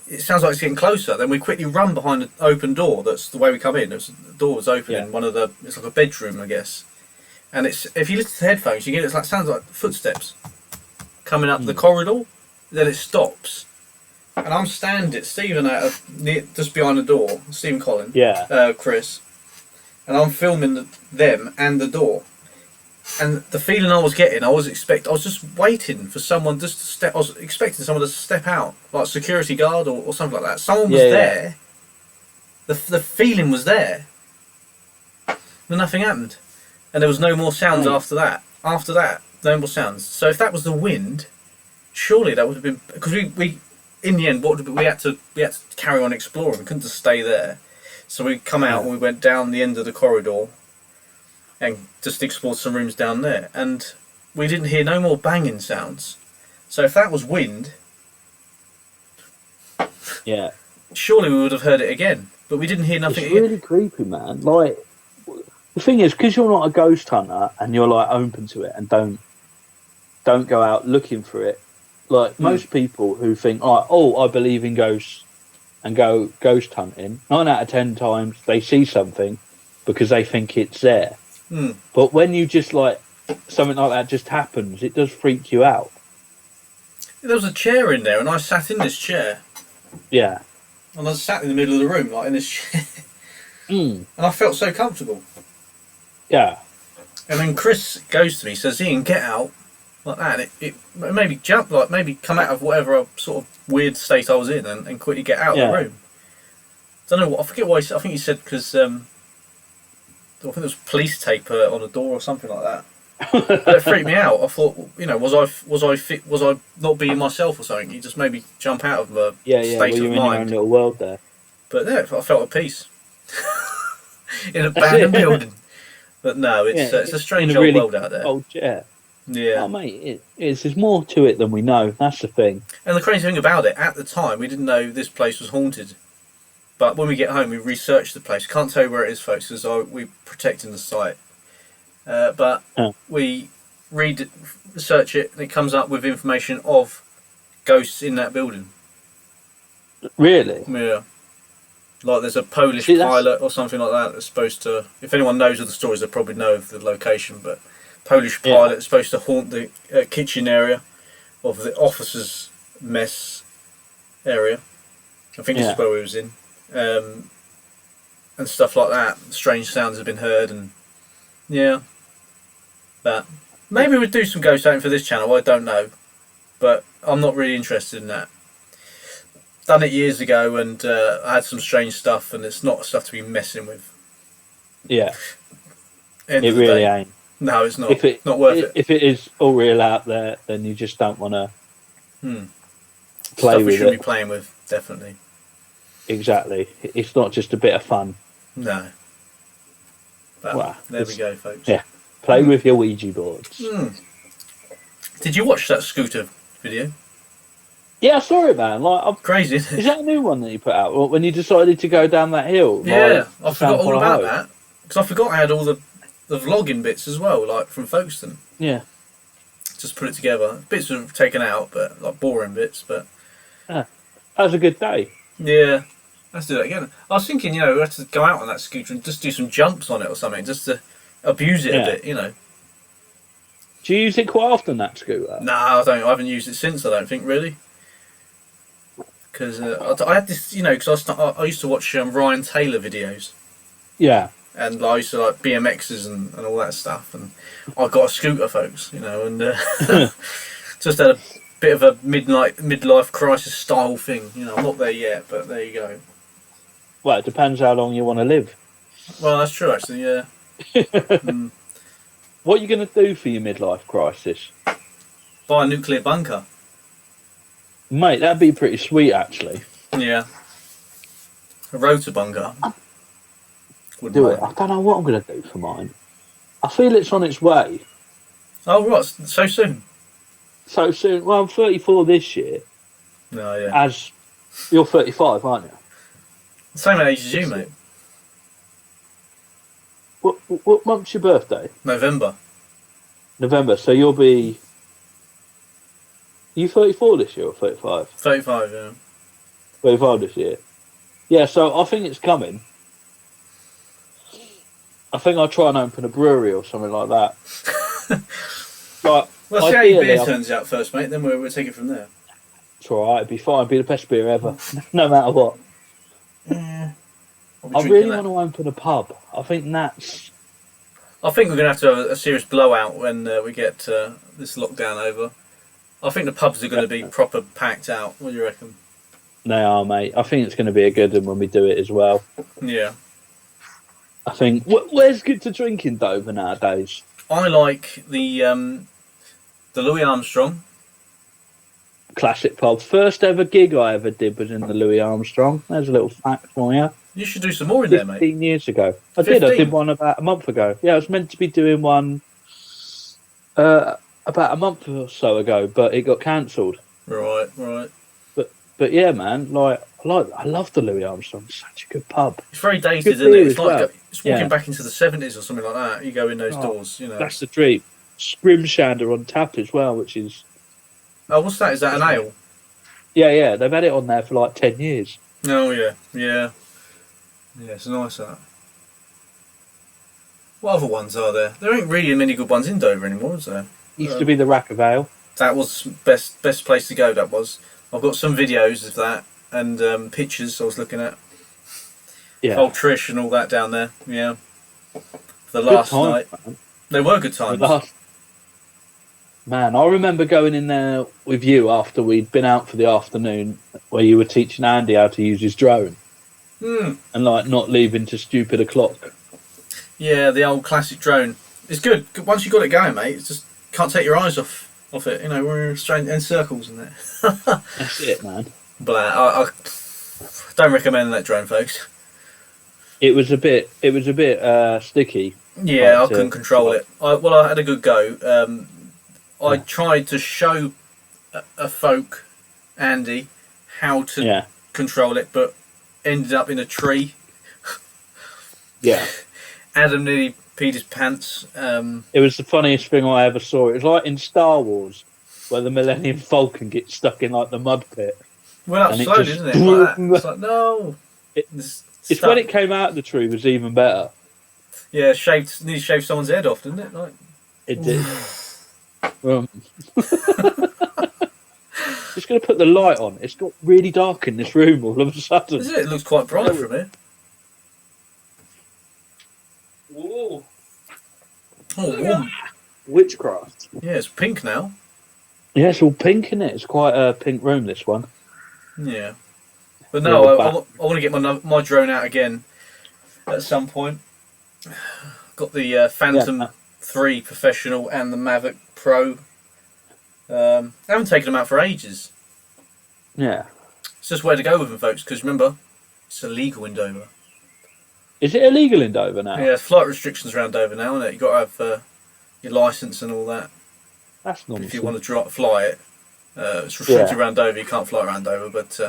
it sounds like it's getting closer. Then we quickly run behind the open door. That's the way we come in. The door was open in one of the. It's like a bedroom, I guess. And it's, if you listen to the headphones, you get it sounds like footsteps coming up the corridor. Then it stops, and I'm standing, Stephen just behind the door, Stephen Collin, Chris, and I'm filming them and the door, and the feeling I was getting, I was just waiting for someone just to step. I was expecting someone to step out, like a security guard or something like that. Someone was there. The feeling was there, but nothing happened, and there was no more sounds after that. After that, no more sounds. So if that was the wind. Surely that would have been, because we in the end we had to carry on exploring. We couldn't just stay there, so we come out and we went down the end of the corridor and just explored some rooms down there, and we didn't hear no more banging sounds. So if that was wind, surely we would have heard it again, but we didn't hear nothing. It's really creepy, man. Like, the thing is, because you're not a ghost hunter and you're like open to it and don't go out looking for it. Like most people who think, I believe in ghosts and go ghost hunting, 9 out of 10 times they see something because they think it's there. But when you just like, something like that just happens, it does freak you out. There was a chair in there and I sat in this chair. Yeah. And I sat in the middle of the room, like in this chair. And I felt so comfortable. Yeah. And then Chris goes to me, says, Ian, get out. Like that, and it made me jump, like maybe come out of whatever sort of weird state I was in and quickly get out of the room. Don't know what, I forget why. I think he said because I think there was police tape on the door or something like that. But it freaked me out. I thought, you know, was I not being myself or something? He just made me jump out of the state of in mind. Your own little world there. But yeah, I felt at peace in a abandoned building. But no, it's a strange old world out there. Old chair. Yeah. Oh, mate, there's more to it than we know. That's the thing. And the crazy thing about it, at the time, we didn't know this place was haunted. But when we get home, we researched the place. Can't tell you where it is, folks, because we're protecting the site. But we research it, and it comes up with information of ghosts in that building. Really? Yeah. Like there's a Polish pilot or something like that that's supposed to... If anyone knows of the stories, they probably know of the location, but... Polish pilot is supposed to haunt the kitchen area of the officers' mess area. I think this is where we was in. And stuff like that. Strange sounds have been heard, and but maybe we'd do some ghost hunting for this channel, I don't know. But I'm not really interested in that. Done it years ago, and I had some strange stuff, and it's not stuff to be messing with. Yeah. It really ain't. No, it's not. Not worth it. If it is all real out there, then you just don't want to play stuff with we shouldn't it. be playing with, definitely. Exactly. It's not just a bit of fun. No. But there we go, folks. Yeah. Play with your Ouija boards. Did you watch that scooter video? Yeah, I saw it, man. Like, Crazy, isn't is it? that a new one that you put out? Or when you decided to go down that hill? Yeah, Like, I to forgot all Sample about Ho? that because I forgot I had all the vlogging bits as well, like from Folkestone. Yeah. Just put it together. Bits were taken out, but like boring bits. But Yeah. That was a good day. yeah, let's do that again. I was thinking, we have to go out on that scooter and just do some jumps on it or something, just to abuse it a Yeah. bit. Do you use it quite often, that scooter? No, I don't. I haven't used it since. I don't think really. Because I had this, because I used to watch Ryan Taylor videos, Yeah. and I used to like BMXs and all that stuff, and I got a scooter, folks, and just had a bit of a midlife crisis style thing. I'm not there yet, but there you go. Well, it depends how long you want to live. Well, that's true, actually. Yeah. Mm. What are you going to do for your midlife crisis? Buy a nuclear bunker. Mate, that'd be pretty sweet, actually. Yeah. A rotor bunker. Wouldn't Do it. mind. I don't know what I'm going to do for mine. I feel it's on its way. Oh, what? So soon? So soon. Well, I'm 34 this year. No, yeah. As you're 35, aren't you? Same age as you, mate. What month's your birthday? November. November. So you'll be. Are you 34 this year or 35? 35, yeah. 35 this year. Yeah, so I think it's coming. I think I'll try and open a brewery or something like that. Like, Well, see how your beer ideally, turns out first, mate. Then we'll take it from there. it's alright, it'd be fine, it'd be the best beer ever, no matter what. Yeah. I really want to open a pub. I think that's. I think we're going to have a serious blowout when we get this lockdown over. I think the pubs are going to be proper packed out. What do you reckon? They are, mate. I think it's going to be a good one when we do it as well. Yeah. I think. Where's good to drink in Dover nowadays? I like the Louis Armstrong. Classic pub. First ever gig I ever did was in the Louis Armstrong. There's a little fact for you. You should do some more in there, 15 mate. years ago. I 15? did one about a month ago. Yeah, I was meant to be doing one about a month or so ago, but it got cancelled. Right. But yeah, man, I love the Louis Armstrong. It's such a good pub. It's very dated, Good isn't it? beer It's as like well. it's walking Yeah. back into the 70s or something like that. You go in those doors, That's the dream. Scrimshander on tap as well, which is Oh, what's that? Is that an ale? yeah. They've had it on there for like 10 years. Oh, yeah. Yeah, it's nice, that. What other ones are there? There ain't really many good ones in Dover anymore, is there? Used to be the Rack of Ale. That was best place to go, that was. I've got some videos of that and pictures I was looking at. Yeah. Old Trish and all that down there, yeah. The Good last time, night. man. They were good times. Man, I remember going in there with you after we'd been out for the afternoon, where you were teaching Andy how to use his drone, and like not leaving to stupid o'clock. Yeah, the old classic drone. It's good. Once you got it going, mate, it's just can't take your eyes off it. We're straight in circles in there. That's it, man. But I don't recommend that drone, folks. It was a bit sticky. Yeah, I couldn't control it. I had a good go. I tried to show a folk, Andy, how to control it, but ended up in a tree. Yeah. Adam nearly peed his pants. It was the funniest thing I ever saw. It was like in Star Wars, where the Millennium Falcon gets stuck in like the mud pit. Well, that's slowly, isn't it? Like that. It's like, no. It's when it came out of the tree was even better. Yeah, nearly shaved someone's head off, didn't it? Like, it did. Just going to put the light on. It's got really dark in this room all of a sudden. Is it? It looks quite bright from here. Whoa. Oh, warm. Witchcraft. Yeah, it's pink now. Yeah, it's all pink, isn't it? It's quite a pink room, this one. Yeah. But no, I want to get my drone out again at some point. Got the Phantom 3 Professional and the Mavic Pro. I haven't taken them out for ages. Yeah. It's just where to go with them, folks, because remember, it's illegal in Dover. Is it illegal in Dover now? Yeah, flight restrictions around Dover now, isn't it? You've got to have your licence and all that. That's nonsense. If you want to fly it. It's restricted around Dover. You can't fly around Dover, but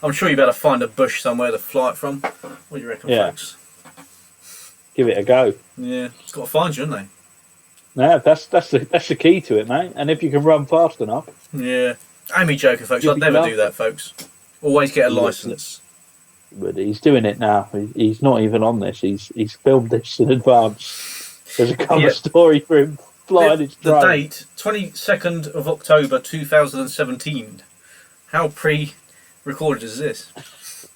I'm sure you better find a bush somewhere to fly it from. What do you reckon, folks? Give it a go. Yeah, it's got to find you, hasn't No, that's the key to it, mate. And if you can run fast enough. Yeah. Only joking, folks. I'd never do that, folks. Always get a licence. But he's doing it now. He's not even on this. He's filmed this in advance. There's a cover story for him flying his drone. The date, 22nd of October 2017. How pre-recorded is this?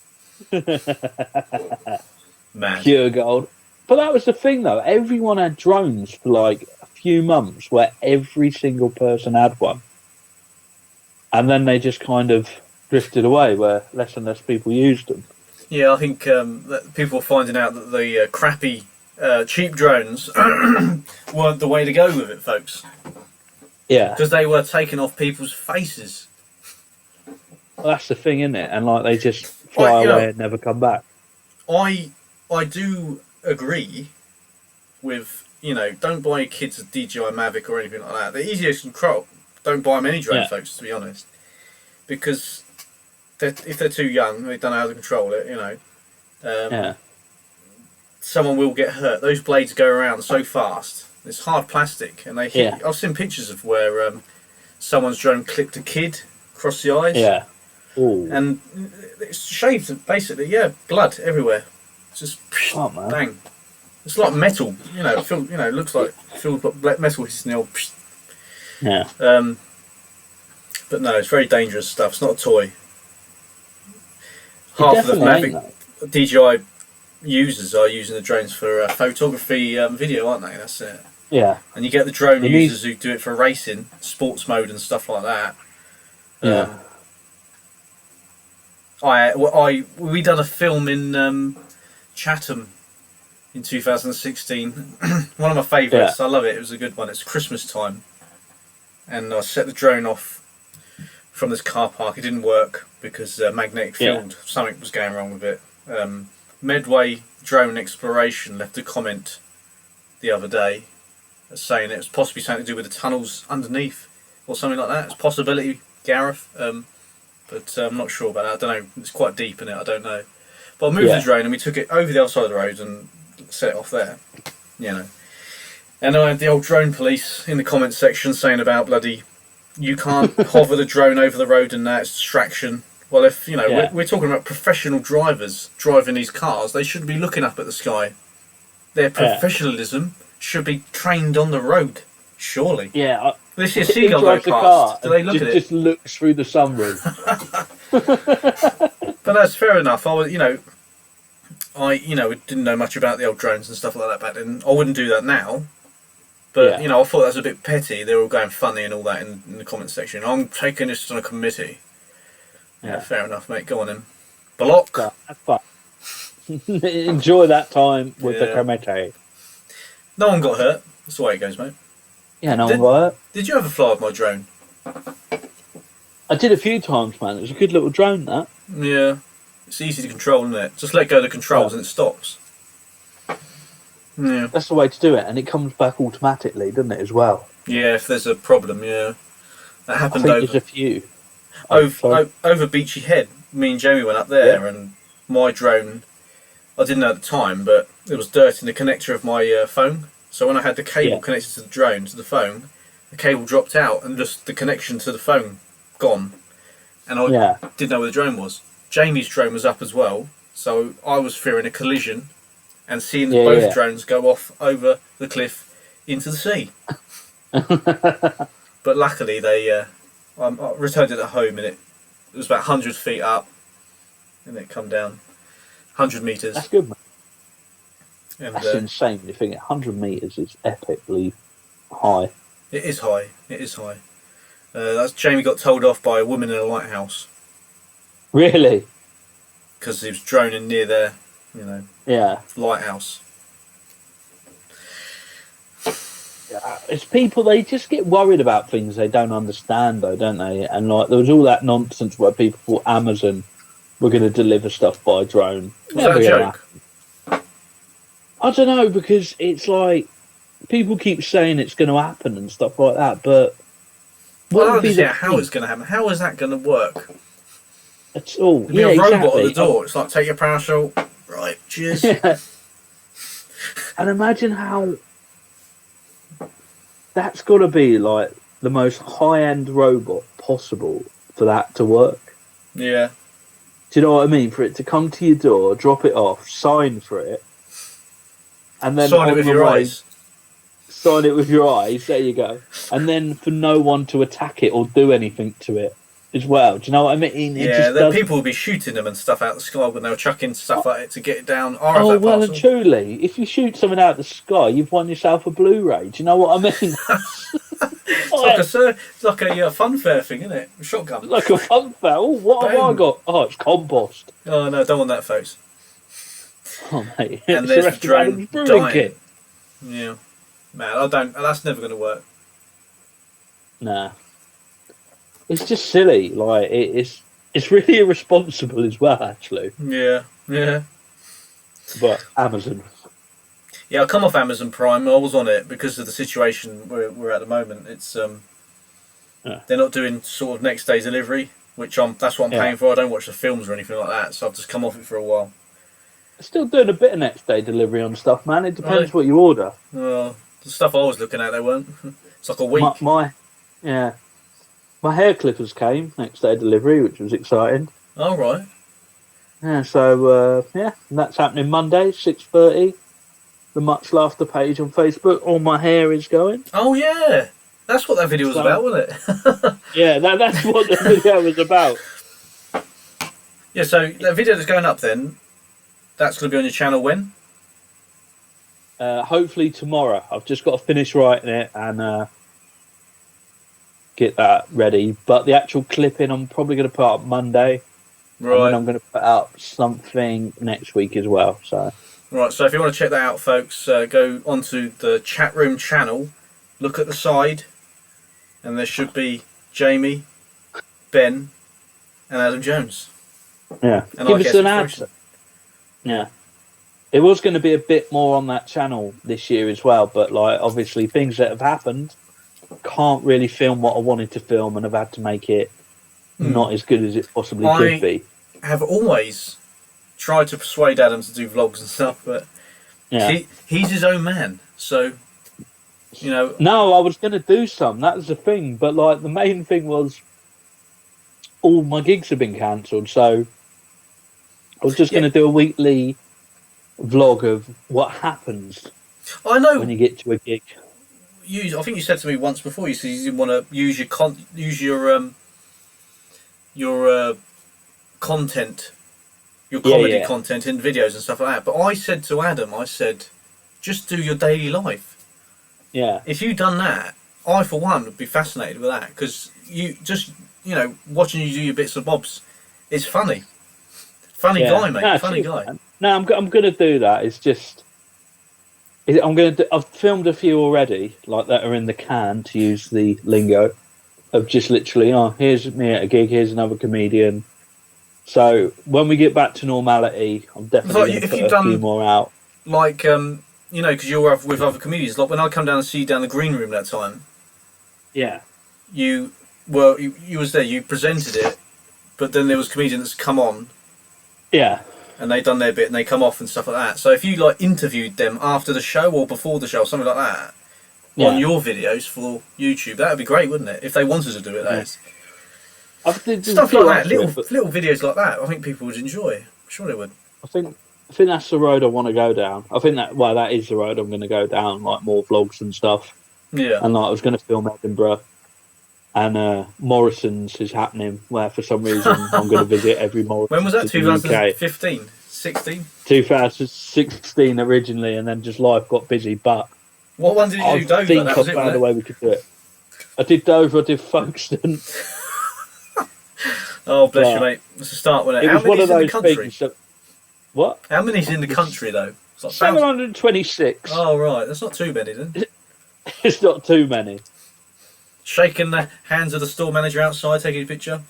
Man. Pure gold. But that was the thing, though. Everyone had drones for like a few months where every single person had one. And then they just kind of drifted away where less and less people used them. Yeah, I think that people were finding out that the crappy, cheap drones weren't the way to go with it, folks. Yeah. Because they were taking off people's faces. Well, that's the thing, isn't it? And like they just fly away and never come back. I do agree with, don't buy your kids a DJI Mavic or anything like that. They're easier to control. Don't buy them any drone, folks, to be honest. Because if they're too young, they don't know how to control it, someone will get hurt. Those blades go around so fast. It's hard plastic, and they hit. I've seen pictures of where someone's drone clipped a kid across the eyes. Yeah. Ooh. And it's shaved, basically, blood everywhere. It's just bang. It's like metal, it looks like feels like metal hitting the old. Yeah. But no, it's very dangerous stuff. It's not a toy. Half of the Mavic DJI users are using the drones for photography, video, aren't they? That's it. Yeah. And you get the drone users who do it for racing, sports mode, and stuff like that. We done a film in Chatham in 2016. One of my favourites. I love it. It was a good one. It's Christmas time, and I set the drone off from this car park. It didn't work because magnetic field, something was going wrong with it. Medway Drone Exploration left a comment the other day saying it was possibly something to do with the tunnels underneath or something like that. It's a possibility, Gareth, but I'm not sure about that. I don't know. It's quite deep in it. I don't know. But I moved the drone and we took it over the other side of the road and set it off there. And I had the old drone police in the comments section saying about bloody, you can't hover the drone over the road and it's distraction. Well, if, we're talking about professional drivers driving these cars, they shouldn't be looking up at the sky. Their professionalism should be trained on the road, surely. Yeah. They see a seagull go past. Do they look at it? Just looks through the sunroof. But that's fair enough. I was, I didn't know much about the old drones and stuff like that back then. I wouldn't do that now. But, I thought that was a bit petty. They were all going funny and all that in the comment section. I'm taking this on a committee. Yeah, fair enough, mate. Go on then. Block. Have fun. Enjoy that time with the committee. No one got hurt. That's the way it goes, mate. Yeah, no one got hurt. Did you ever fly with my drone? I did a few times, man. It was a good little drone, that. Yeah. It's easy to control, isn't it? Just let go of the controls and it stops. Yeah. That's the way to do it, and it comes back automatically, doesn't it, as well? Yeah, if there's a problem, That happened there's a few. Over Beachy Head. Me and Jamie went up there, and my drone, I didn't know at the time, but there was dirt in the connector of my phone. So when I had the cable connected to the drone, to the phone, the cable dropped out, and just the connection to the phone gone. And I didn't know where the drone was. Jamie's drone was up as well, so I was fearing a collision and seeing both drones go off over the cliff into the sea. But luckily I returned it at home, and it was about 100 feet up, and it come down 100 metres. That's good, man. And, that's insane. You think 100 metres is epically high. It is high. It is high. That's Jamie got told off by a woman in a lighthouse. Really? Because he was droning near their, lighthouse. It's people, they just get worried about things they don't understand, though, don't they? And like, there was all that nonsense where people thought Amazon were going to deliver stuff by drone. Was that a joke? I don't know, because it's like people keep saying it's going to happen and stuff like that, but I don't understand how it's going to happen. How is that going to work? At all? There'll be a robot at the door. It's like, take your parcel. Right, cheers. Yeah. And imagine how that's got to be like the most high-end robot possible for that to work. Yeah. Do you know what I mean? For it to come to your door, drop it off, sign for it, and then sign it with your eyes. Sign it with your eyes. There you go. And then for no one to attack it or do anything to it as well. Do you know what I mean? People will be shooting them and stuff out of the sky when they were chucking stuff at it to get it down. Oh, well and truly, if you shoot something out of the sky, you've won yourself a Blu-ray. Do you know what I mean? It's like a fun fair thing, isn't it? A shotgun. Like a fun fair. Oh, what have I got? Oh, it's compost. Oh no, don't want that, folks. Oh mate, and there's the drone dying. Kit. Yeah, man, I don't. That's never going to work. Nah, it's just silly. Like it's really irresponsible as well, actually. Yeah. But Amazon. Yeah, I come off Amazon Prime. I was on it because of the situation we're at the moment. It's they're not doing sort of next day delivery, that's what I'm paying for. I don't watch the films or anything like that, so I've just come off it for a while. They're still doing a bit of next day delivery on stuff, man. It depends what you order. The stuff I was looking at, they weren't. It's like a week. My hair clippers came next day delivery, which was exciting. Oh right. Yeah, so and that's happening Monday, 6:30. The Much Laughter page on Facebook. All my hair is going. Oh yeah, that's what that video was about, wasn't it? Yeah, that's what the video was about. Yeah, so that video that's going up then, that's going to be on your channel when? Hopefully tomorrow. I've just got to finish writing it and get that ready. But the actual clipping, I'm probably going to put up Monday. Right. And then I'm going to put up something next week as well. So. Right, so if you want to check that out, folks, go onto the chat room channel, look at the side, and there should be Jamie, Ben, and Adam Jones. Yeah, and give us an answer. Yeah, it was going to be a bit more on that channel this year as well, but like obviously things that have happened, can't really film what I wanted to film, and I've had to make it not as good as it possibly could be. I have always tried to persuade Adam to do vlogs and stuff, but he's his own man, so you know. No, I was going to do some. That was the thing, but like the main thing was all my gigs have been cancelled, so I was just going to do a weekly vlog of what happens. I know when you get to a gig. I think you said to me once before. You said you didn't want to use your content. Your comedy content in videos and stuff like that. But I said to Adam, just do your daily life. Yeah. If you'd done that, I, for one, would be fascinated with that. Because watching you do your bits and bobs, it's funny. Funny guy, mate. Funny guy. Man. No, I'm going to do that. It's just... I've filmed a few already, like that are in the can, to use the lingo, of just literally, here's me at a gig, here's another comedian. So when we get back to normality, I'm definitely going to put a few more out. Like, because you're with other comedians. Like when I come down and see you down the green room that time. Yeah. You was there. You presented it, but then there was comedians come on. Yeah. And they done their bit and they come off and stuff like that. So if you like interviewed them after the show or before the show, something like that, on your videos for YouTube, that would be great, wouldn't it? If they wanted to do it, that is. Stuff like that, little videos like that, I think people would enjoy. I'm sure they would. I think that's the road I want to go down. I think that is the road I'm going to go down, like more vlogs and stuff. Yeah. And like I was going to film Edinburgh, and Morrison's is happening, where for some reason I'm going to visit every Morrison's. When was that? 2015, 16? 2016 originally, and then just life got busy. But what one did you do? Dover? I think I found a way we could do it. I did Dover. I did Folkestone. Oh, bless you, mate. It's a start with it. It was one of those things that... What? How many's in the country, though? It's like 726. Oh, right. That's not too many, then. It's not too many. Shaking the hands of the store manager outside, taking a picture.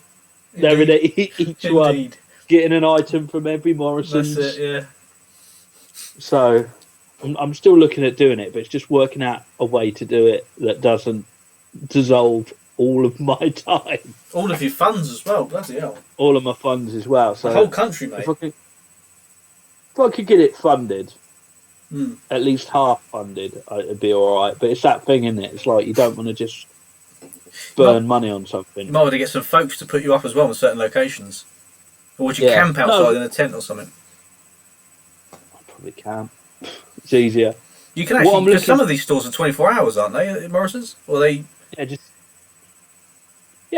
They're in each one, getting an item from every Morrison's. That's it, yeah. So, I'm still looking at doing it, but it's just working out a way to do it that doesn't dissolve all of my time, All of your funds as well, bloody hell. all of my funds as well. So The whole country, mate. if I could get it funded, Mm. at least half funded, it'd be all right. But it's that thing, isn't it? It's like you don't want to just burn money on something. You might want to get some folks to put you up as well in certain locations. Or would you camp outside in a tent or something? I probably can. It's easier. You can actually, because some of these stores are 24 hours, aren't they, at Morrison's? Or they...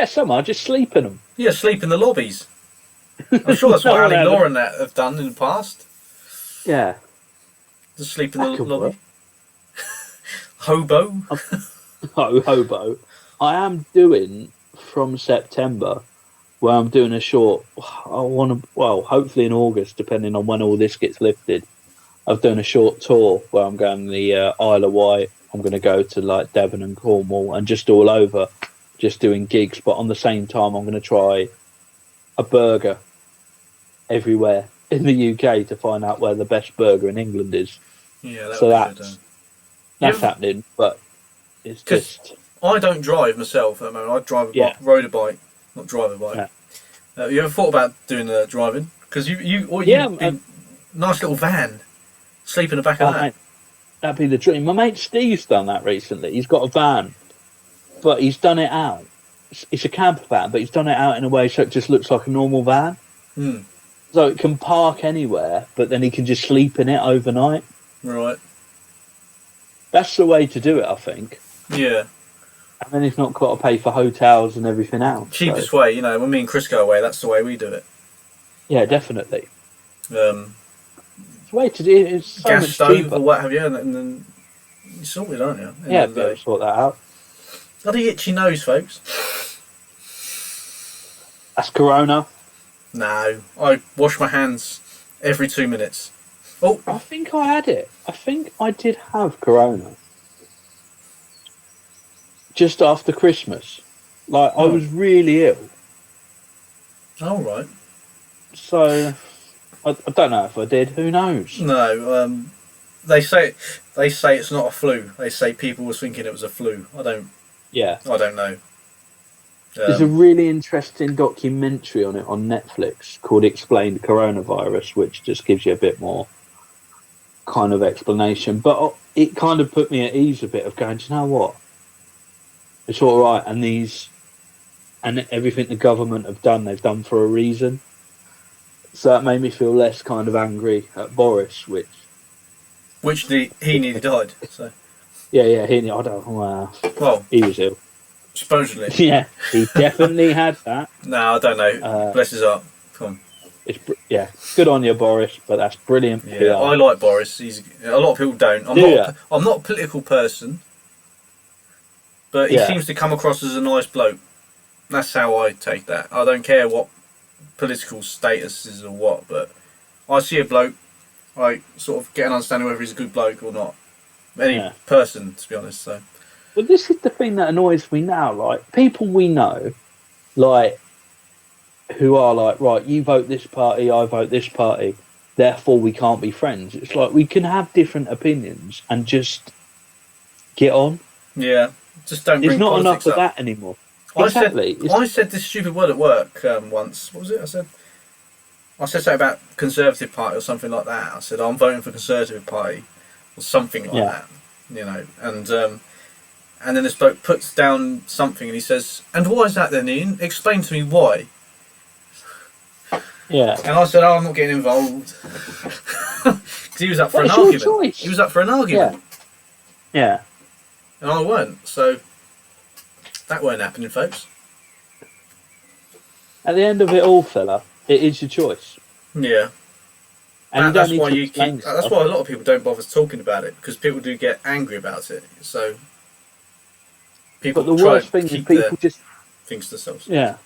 Some are. Just sleep in them. Yeah, sleep in the lobbies. I'm sure that's what Ali Law and that have done in the past. Yeah. Just sleep in the lobby. Hobo. Hobo. I am doing from September, where I'm doing a short. Hopefully in August, depending on when all this gets lifted. I've done a short tour where I'm going to the Isle of Wight. I'm going to go to like Devon and Cornwall and just all over, just doing gigs. But on the same time, I'm going to try a burger everywhere in the UK to find out where the best burger in England is. Yeah, that's happening. But it's just. I don't drive myself at the moment. I drive rode a bike, not drive a bike. Yeah. You ever thought about doing the driving? Because nice little van, sleep in the back of that. Mate, that'd be the dream. My mate Steve's done that recently. He's got a van, but he's done it out. It's a camper van, but he's done it out in a way so it just looks like a normal van. Mm. So it can park anywhere, but then he can just sleep in it overnight. Right. That's the way to do it, I think. Yeah. And then he's not got to pay for hotels and everything else. Cheapest way, when me and Chris go away, that's the way we do it. Yeah, definitely. It's the way to do it. It's so gas much stove cheaper. or what have you, and then you sort it, aren't you? Yeah, better sort that out. Bloody itchy nose, folks. That's Corona. No, I wash my hands every 2 minutes. Oh, I think I had it. I think I did have Corona. Just after Christmas. I was really ill. Oh, right. So, I don't know if I did. Who knows? No, they say it's not a flu. They say people were thinking it was a flu. I don't know. There's a really interesting documentary on it on Netflix called Explained Coronavirus, which just gives you a bit more kind of explanation. But it kind of put me at ease a bit of going, do you know what? It's all right. And everything the government have done, they've done for a reason. So that made me feel less kind of angry at Boris, which he nearly died. So well, he was ill. Supposedly. Yeah, he definitely had that. No, I don't know. Bless his heart. Come on. Good on you, Boris, but that's brilliant. Yeah, PR. I like Boris. A lot of people don't. I'm not a political person, but he seems to come across as a nice bloke. That's how I take that. I don't care what political status is or what, but I see a bloke, I sort of get an understanding whether he's a good bloke or not. Any person, to be honest. So. Well, this is the thing that annoys me now. Like, people we know, like, who are like, right, you vote this party, I vote this party, therefore we can't be friends. It's like, we can have different opinions and just get on. Yeah, just don't bring politics up. There's not enough of that anymore. Exactly. I said this stupid word at work once. What was it? I said something about Conservative Party or something like that. I said, I'm voting for Conservative Party or something like that. And then this bloke puts down something and he says, and why is that then, Ian? Explain to me why. Yeah. And I said, I'm not getting involved. Because he was up for an argument. Choice. He was up for an argument. Yeah. And I weren't. So that weren't happening, folks. At the end of it all, fella, it is your choice. Yeah. And that's why a lot of people don't bother talking about it, because people do get angry about it. So people but the worst thing is people just things themselves. Yeah.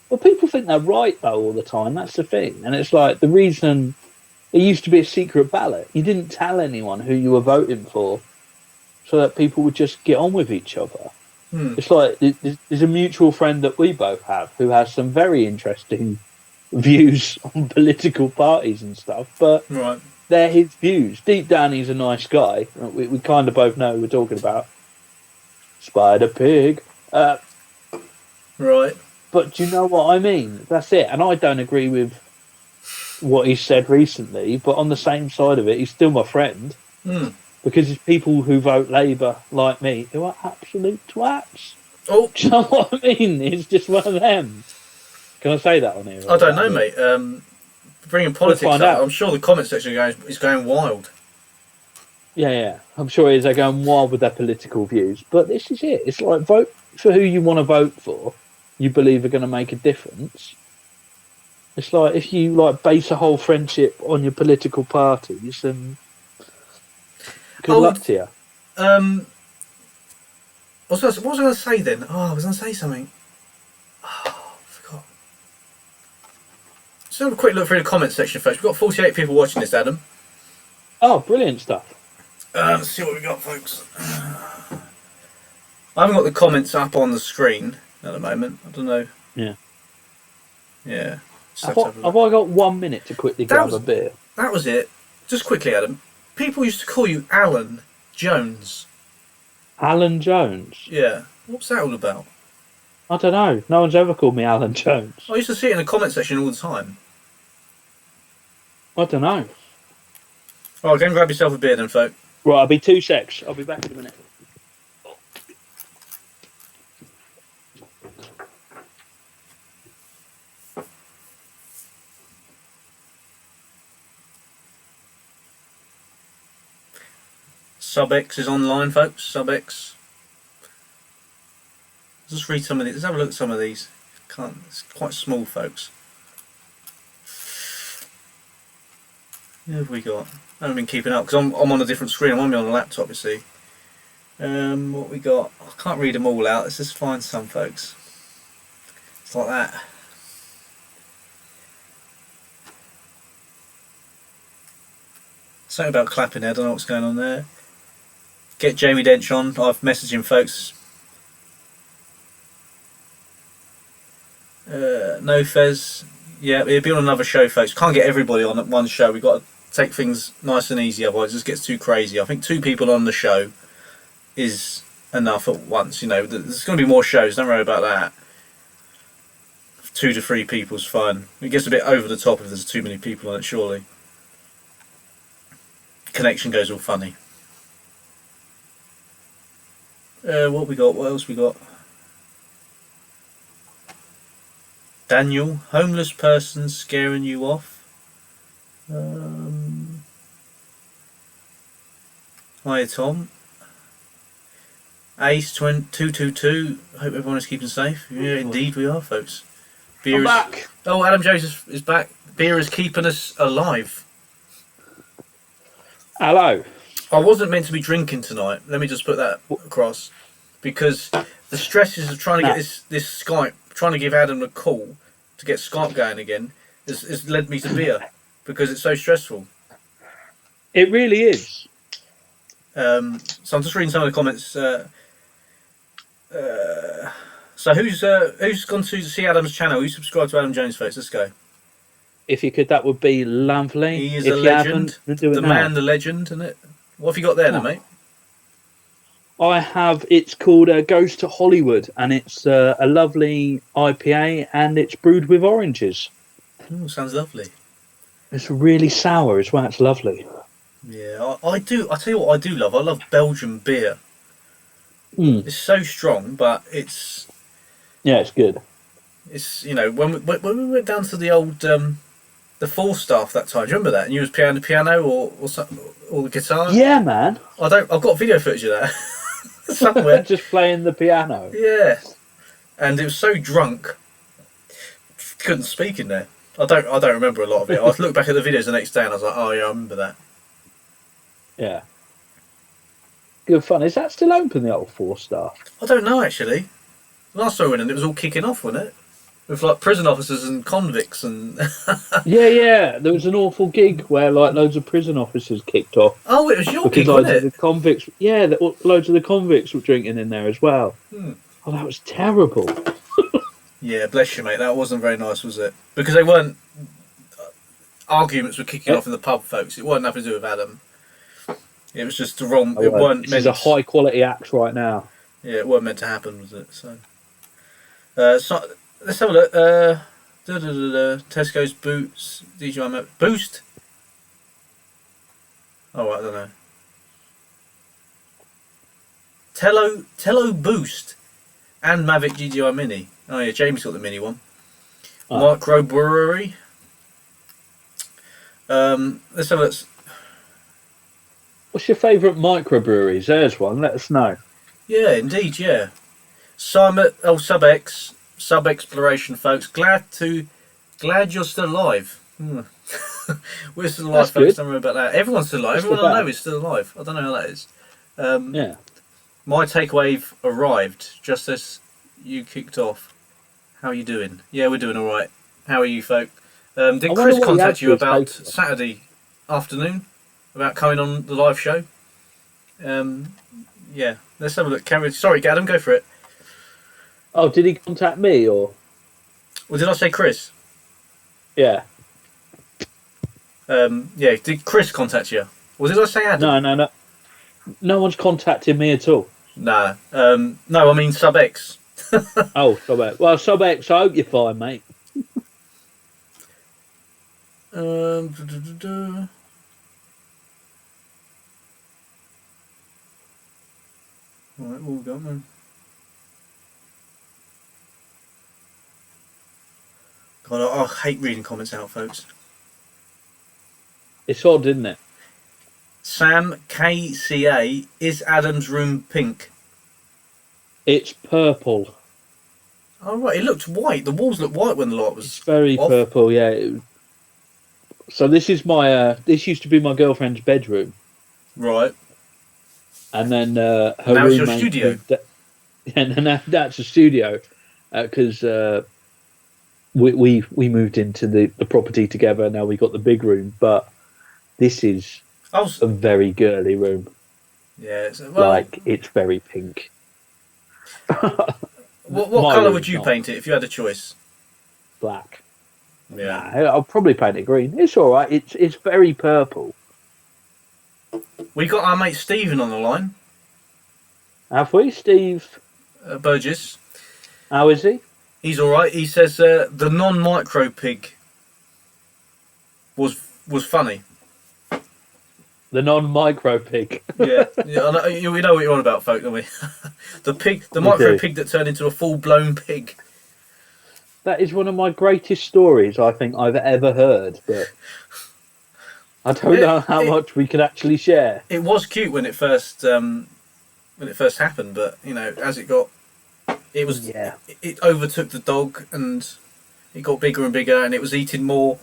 Well, people think they're right though all the time. That's the thing, and it's like the reason it used to be a secret ballot. You didn't tell anyone who you were voting for, so that people would just get on with each other. It's like there's a mutual friend that we both have who has some very interesting views on political parties and stuff, but they're his views. Deep down, he's a nice guy. We kind of both know who we're talking about. Spider Pig. But Right. But do you know what I mean? That's it. And I don't agree with what he said recently, but on the same side of it, he's still my friend Hmm. because it's people who vote Labour like me who are absolute twats. Oh, Do you know what I mean? It's just one of them. Can I say that on here? I don't know, mate. Bringing We'll politics find up, I'm out. sure the comment section is going wild. Yeah, yeah. I'm sure it is. They're going wild with their political views. But this is it. It's like vote for who you want to vote for, you believe are going to make a difference. It's like if you like base a whole friendship on your political parties, then good Oh, luck to you. um, what was I going to say then? Oh, I was going to say something. Oh, I forgot. Let's have a quick look through the comment section, folks. We've got 48 people watching this, Adam. Oh, brilliant stuff. Let's see what we got, folks. I haven't got the comments up on the screen at the moment. I don't know. Yeah. Yeah. Just Have have to I, have a have look. I got 1 minute to quickly grab a beer? That was it. Just quickly, Adam. People used to call you Alan Jones. Alan Jones? Yeah. What's that all about? I don't know. No one's ever called me Alan Jones. I used to see it in the comment section all the time. I don't know. Alright, go and grab yourself a beer then, folk. Right, I'll be 2 secs. I'll be back in a minute. Sub-X is online, folks. Sub-X. Let's just read some of these. Let's have a look at some of these. Can't. It's quite small, folks. What have we got? I haven't been keeping up because I'm on a different screen. I'm on a laptop, you see. What we got? I can't read them all out. Let's just find some, folks. It's like that. Something about clapping there. I don't know what's going on there. Get Jamie Dench on. I've messaged him, folks. No Fez. Yeah, it'll be on another show, folks. Can't get everybody on at one show. We've got to take things nice and easy, otherwise it just gets too crazy. I think 2 people on the show is enough at once. You know, there's going to be more shows. Don't worry about that. 2 to 3 people's fine. It gets a bit over the top if there's too many people on it, surely. Connection goes all funny. What we got? What else we got? Daniel, homeless person scaring you off. Hi Tom. Ace 222. Hope everyone is keeping safe. Yeah, indeed we are, folks. Beer I'm is back. Oh, Adam Jones is back. Beer is keeping us alive. Hello. I wasn't meant to be drinking tonight. Let me just put that across, because the stresses of trying to get this Skype, trying to give Adam a call to get Skype going again, has led me to beer because it's so stressful. It really is. So I'm just reading some of the comments. So who's gone to see Adam's channel? Who subscribed to Adam Jones, folks? Let's go. If you could, that would be lovely. He is if a you legend. haven't, do it The now. man, the legend, isn't it? What have you got there, then, mate? I have. It's called Goes to Hollywood, and it's a lovely IPA, and it's brewed with oranges. Oh, sounds lovely. It's really sour as well. It's lovely. Yeah, I do. I tell you what, I do love. I love Belgian beer. Mm. It's so strong, but it's good. It's when we went down to the old the Falstaff that time. Do you remember that? And you was playing the piano or something, or the guitar. Yeah, man. I've got video footage of that somewhere. Just playing the piano. Yeah, and it was so drunk, couldn't speak in there. I don't remember a lot of it. I looked back at the videos the next day and I was like, oh yeah, I remember that. Yeah. Good fun. Is that still open, the old Falstaff? I don't know actually. Last time I went in, it was all kicking off, wasn't it? With like prison officers and convicts and. Yeah. There was an awful gig where like loads of prison officers kicked off. Oh, it was your because gig, loads wasn't of it? the convicts. Yeah, loads of the convicts were drinking in there as well. Oh, that was terrible. Yeah, bless you, mate. That wasn't very nice, was it? Because they weren't. Arguments were kicking off in the pub, folks. It wasn't nothing to do with Adam. It was just the wrong. It weren't this meant. is a high quality act right now. Yeah, it weren't meant to happen, was it? So. So let's have a look. Tesco's Boots. DJI Boost. Oh, I don't know. Tello Boost and Mavic GTI Mini. Oh yeah, Jamie's got the mini one. Oh. Microbrewery. Let's have a look. What's your favourite microbreweries? There's one. Let us know. Yeah, indeed, yeah. Simon, Sub Exploration, folks. Glad you're still alive. We're still alive, That's folks. good. Don't worry about that. Everyone's still alive. That's Everyone not I bad. know is still alive. I don't know how that is. Yeah. My takeaway arrived just as you kicked off. How are you doing? Yeah, we're doing all right. How are you, folk? Did wonder Chris what he contact had you for his about takeaway. Saturday afternoon about coming on the live show? Yeah, let's have a look. Sorry, Gadam, go for it. Oh, did he contact me or? Or did I say Chris? Yeah. Yeah, did Chris contact you? Or did I say Adam? No. No one's contacted me at all. Nah. No, I mean Sub X. Oh, Sub-X. Well, Sub-X, I hope you're fine, mate. Um, duh, duh, duh, duh. Right, all got man. God, I hate reading comments out, folks. It's odd, isn't it? Sam KCA, is Adam's room pink? It's purple. Oh right, it looked white. The walls looked white when the light was It's very off. purple, yeah. So this is my. This used to be my girlfriend's bedroom, Right. and then her Now it's your roommate studio. moved and then that's a studio, because we moved into the property together. Now we got the big room, but this is a very girly room. Yeah. Well, Like, it's very pink. what my colour room's would you not. paint it if you had a choice? Black. Yeah. Nah, I'll probably paint it green. It's all right. It's very purple. We got our mate Stephen on the line, Have we, Steve? Burgess. How is he? He's all right. He says the non-micro pig was funny. The non-micro pig. Yeah, yeah. We know what you're on about, folk, don't we? the micro do. pig that turned into a full-blown pig. That is one of my greatest stories I think I've ever heard, but I don't know how much we can actually share. It was cute when it first happened, but you know, as it got, it was it overtook the dog, and it got bigger and bigger, and it was eating more,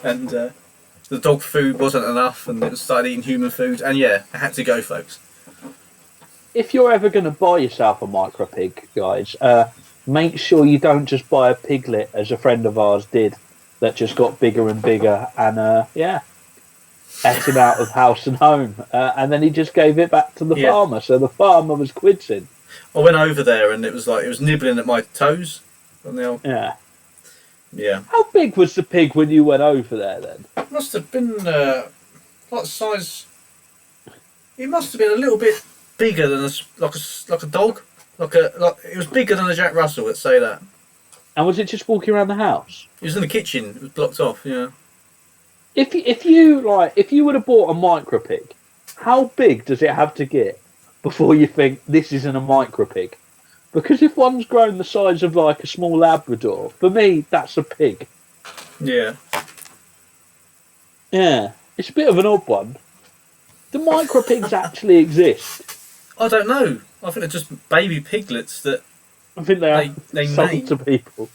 and the dog food wasn't enough, and it started eating human food, and yeah, it had to go, folks. If you're ever going to buy yourself a micro pig, guys, make sure you don't just buy a piglet, as a friend of ours did, that just got bigger and bigger, and ate him out of house and home, and then he just gave it back to the farmer, so the farmer was quidsing. I went over there, and it was nibbling at my toes, and yeah. How big was the pig when you went over there then? It must have been like size. It must have been a little bit bigger than like a dog. It was bigger than a Jack Russell. Let's say that. And was it just walking around the house? It was in the kitchen. It was blocked off. Yeah. If you would have bought a micro pig, how big does it have to get before you think this isn't a micro pig? Because if one's grown the size of like a small Labrador, for me that's a pig. Yeah. Yeah, it's a bit of an odd one. Do micro pigs actually exist? I don't know. I think they're just baby piglets that I think they sold name. to people.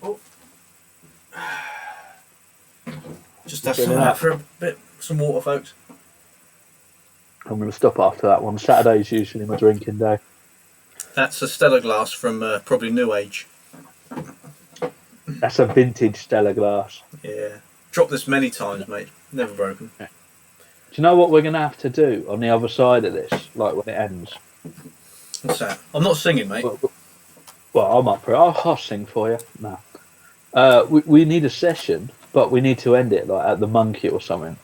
Oh. Just have some of that for a bit. Some water, folks. I'm going to stop after that one. Saturday's usually my drinking day. That's a Stella glass from probably New Age. That's a vintage Stella glass. Yeah. Dropped this many times, mate. Never broken. Do you know what we're going to have to do on the other side of this, like when it ends? What's that? I'm not singing, mate. Well, I'm up for it. I'll sing for you. No. We need a session, but we need to end it like at the Monkey or something.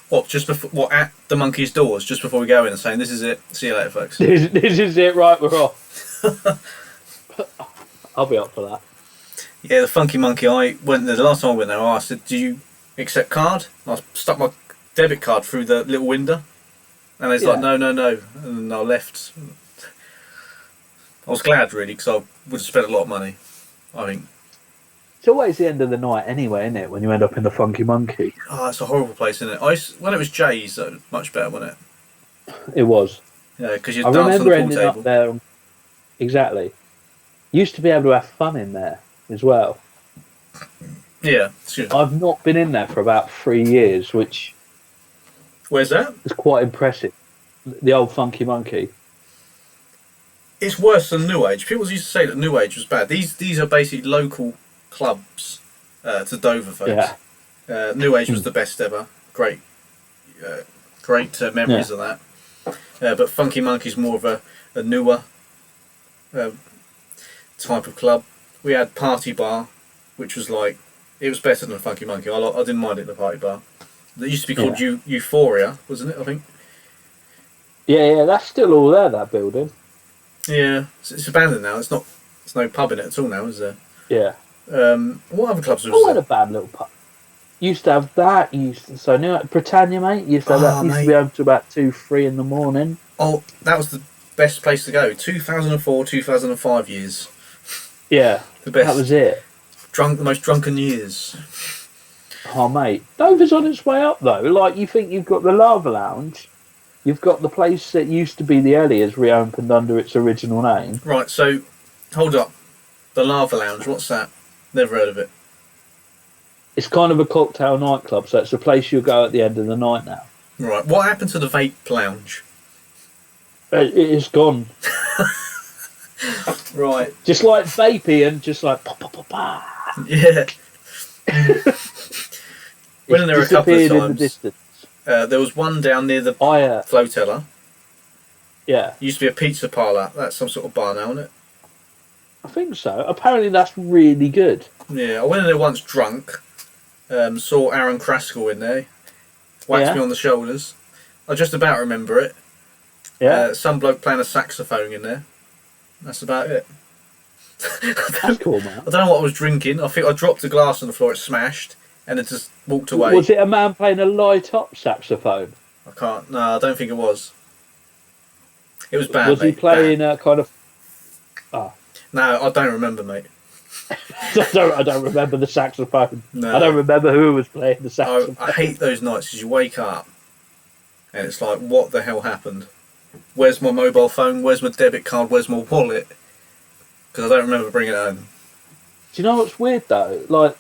What, just before? What, at the Monkey's doors, just before we go in and saying, this is it, see you later, folks? This is it, right, we're off. I'll be up for that. Yeah, the Funky Monkey. I went there the last time I went there. I said, "Do you accept card?" I stuck my debit card through the little window, and he's like, Yeah. "No, no, no," and I left. I was glad really because I would have spent a lot of money. I think. It's always the end of the night anyway, isn't it? When you end up in the Funky Monkey. Oh, it's a horrible place, isn't it? When it was Jay's, though, much better, wasn't it? It was. Yeah, because you I dance on the remember pool ending table. up there. Exactly. Used to be able to have fun in there as well. Yeah, excuse me. I've not been in there for about 3 years, which Where's that? is quite impressive. The old Funky Monkey. It's worse than New Age. People used to say that New Age was bad. These are basically local clubs to Dover, folks. Yeah. New Age was the best ever. Great memories of that. But Funky Monkey's more of a newer type of club. We had Party Bar, which was like, it was better than Funky Monkey. I didn't mind it, the Party Bar. That used to be called Euphoria, wasn't it, I think? Yeah, that's still all there, that building. Yeah, it's abandoned now. There's no pub in it at all now, is there? Yeah. What other clubs was Oh, had there? a bad little pub. Used to have that. Britannia, mate. Used to have that. Used to be open to about 2, 3 in the morning. Oh, that was the best place to go. 2004, 2005 years. Yeah, The best. that was it. The most drunken years. Oh, mate. Dover's on its way up, though. Like, you think you've got the Lava Lounge. You've got the place that used to be the Elliots reopened under its original name. Right, so, hold up. The Lava Lounge, what's that? Never heard of it. It's kind of a cocktail nightclub, so it's a place you'll go at the end of the night now. Right, what happened to the Vape Lounge? It is gone. Right. Just like vapey and just like pop, pop, pop, pop. Yeah. Went in there a couple of Disappeared in the times. distance. There was one down near the Flotella. Yeah. Used to be a pizza parlour. That's some sort of bar now, isn't it? I think so. Apparently that's really good. Yeah, I went in there once drunk. Saw Aaron Kraskell in there. Whacked me on the shoulders. I just about remember it. Yeah. Some bloke playing a saxophone in there. That's about it. That's cool, man. I don't know what I was drinking. I think I dropped a glass on the floor, it smashed, and it just walked away. Was it a man playing a light-up saxophone? I can't. No, I don't think it was. It was bad, Was he mate. playing a kind of... No, I don't remember, mate. I don't remember the saxophone. No. I don't remember who was playing the saxophone. I hate those nights because you wake up and it's like, what the hell happened? Where's my mobile phone? Where's my debit card? Where's my wallet? Because I don't remember bringing it home. Do you know what's weird though? Like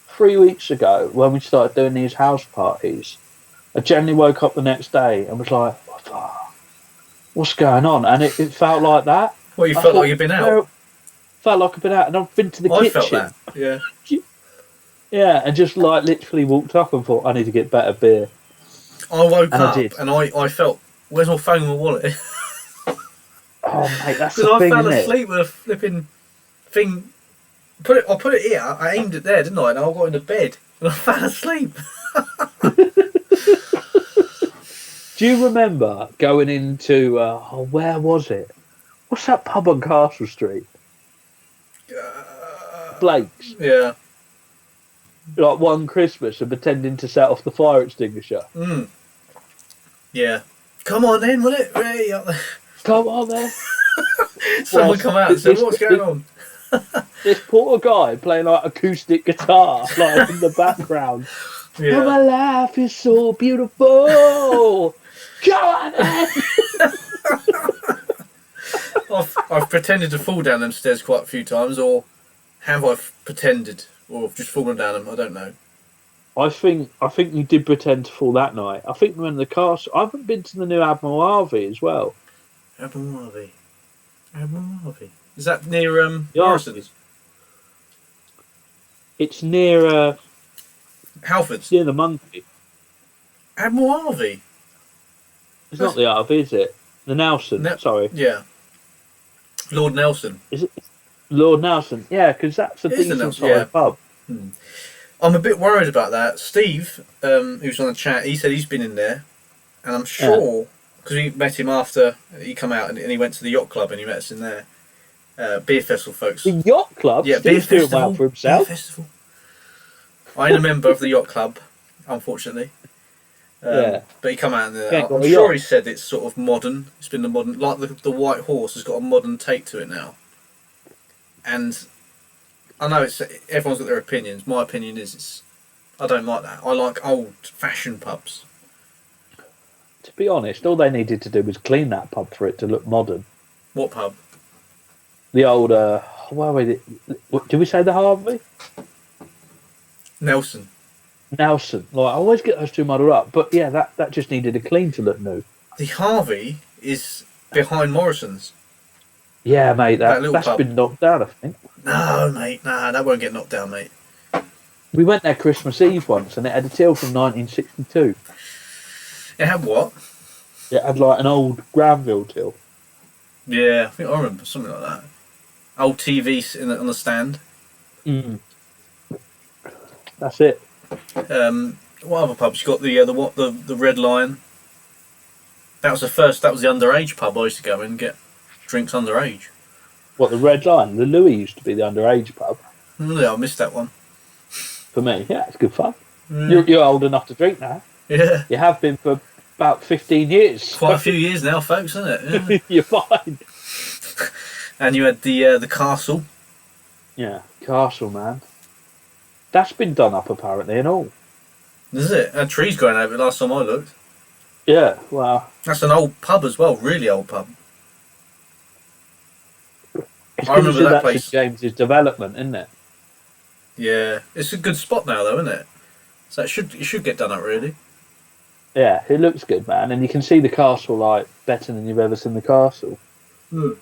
3 weeks ago, when we started doing these house parties, I generally woke up the next day and was like, "What's going on?" And it felt like that. Well, you felt like you'd been out. Felt like I've been out, and I've been to the I kitchen. felt that. Yeah. Yeah, and just like literally walked up and thought, I need to get better beer. I woke And up I did. and I felt, where's my phone and my wallet? Oh mate, that's Because the I thing, fell isn't it? asleep with a flipping thing. I put it here. I aimed it there, didn't I? And I got into bed and I fell asleep. Do you remember going into where was it? What's that pub on Castle Street? Blake's. Yeah. Like one Christmas and pretending to set off the fire extinguisher. Yeah. Come on then, will it? Hey, up there. Come on then. Someone come out and said, what's going on? This poor guy playing like acoustic guitar like in the background. Yeah. Oh, my life is so beautiful. Come on then. I've pretended to fall down them stairs quite a few times, or have I pretended, or I've just fallen down them? I don't know. I think you did pretend to fall that night. I think when the castle. I haven't been to the new Admiral Harvey as well. Admiral Harvey. Is that near Morrison's? It's near Halfords. near the Monkey. Admiral Harvey. It's not the Harvey, is it? The Nelson. Sorry. Yeah. Lord Nelson. Is it Lord Nelson? Yeah, because that's a It is the decent Nelson, sized pub. I'm a bit worried about that. Steve, who's on the chat, he said he's been in there, and I'm sure because we met him after he come out and he went to the yacht club and he met us in there. Beer festival, folks. The yacht club. Yeah, Steve's doing well for himself. Beer festival. I ain't a member of the yacht club, unfortunately. Yeah. But he come out and got I'm a sure yacht. he said it's sort of modern. It's been the modern, like the White Horse has got a modern take to it now. And I know everyone's got their opinions. My opinion is I don't like that. I like old-fashioned pubs. To be honest, all they needed to do was clean that pub for it to look modern. What pub? The old, did we say the Harvey? Nelson. Nelson. Like, I always get those two muddled up. But yeah, that just needed a clean to look new. The Harvey is behind Morrison's. Yeah, mate, that's pub. been knocked down, I think. No, mate, nah, that won't get knocked down, mate. We went there Christmas Eve once, and it had a till from 1962. It had what? It had like an old Granville till. Yeah, I think I remember something like that. Old TV on the stand. Mm. That's it. What other pubs? You got the Red Lion. That was the underage pub I used to go in and get drinks underage. What, the Red Lion? The Louis used to be the underage pub. Yeah, I missed that one. For me, yeah, it's good fun. You're old enough to drink now. Yeah. You have been for about 15 years. Quite a few years now, folks, isn't it? Yeah. You're fine. And you had the castle. Yeah, Castle, man. That's been done up apparently and all. Is it? Had trees growing over it last time I looked. Yeah, well. That's an old pub as well, really old pub. It's I remember that place. St James's development, isn't it? Yeah, it's a good spot now, though, isn't it? So it should get done up, really. Yeah, it looks good, man, and you can see the castle like better than you've ever seen the castle. I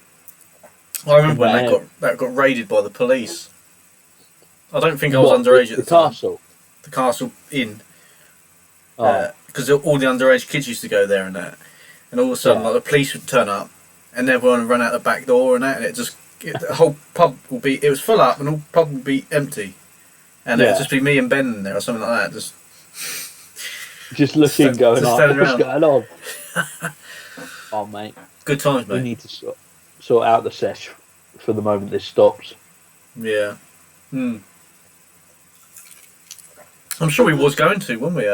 remember when that got raided by the police. I don't think I was underage at the time. Castle. The Castle Inn. Because all the underage kids used to go there and that, and all of a sudden, like the police would turn up, and everyone would run out the back door and that, and the whole pub it was full up, and the whole pub would be empty. And it'd just be me and Ben in there or something like that. Just looking, what's going on? Oh, mate. Good times, mate. We need to sort out the sesh for the moment this stops. Yeah. I'm sure we was going to, weren't we?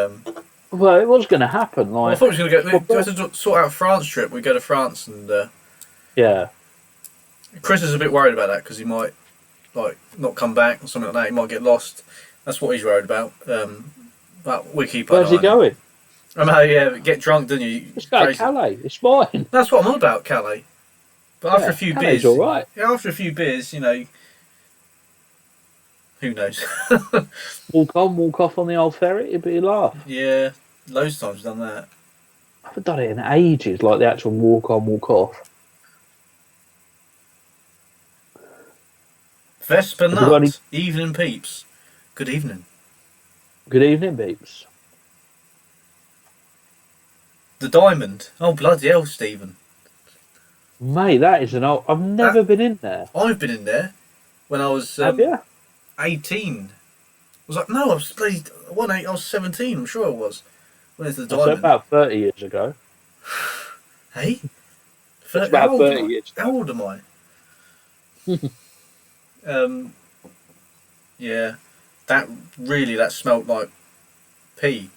Well, it was going to happen. Like, I thought we was going to go. We had to sort out a France trip. We go to France and. Yeah. Chris is a bit worried about that because he might, not come back or something like that. He might get lost. That's what he's worried about. But we keep. Where's he going? I know, yeah. Get drunk, don't you? Let's go to Calais. It's fine. That's what I'm on about, Calais. But after a few beers, all right. Yeah, after a few beers, who knows? Walk on, walk off on the old ferry. It'd be a laugh. Yeah, loads of times I've done that. I haven't done it in ages, like the actual walk on, walk off. Vesper Nut, evening peeps. Good evening. Good evening, peeps. The Diamond. Oh, bloody hell, Stephen. Mate, that is an old... I've never been in there. I've been in there when I was 18. I was like, no, I was 17, I'm sure I was. Where's the Diamond? That's about 30 years ago. Hey? It's about 30 years ago. How old am I? Yeah. That smelt like pee.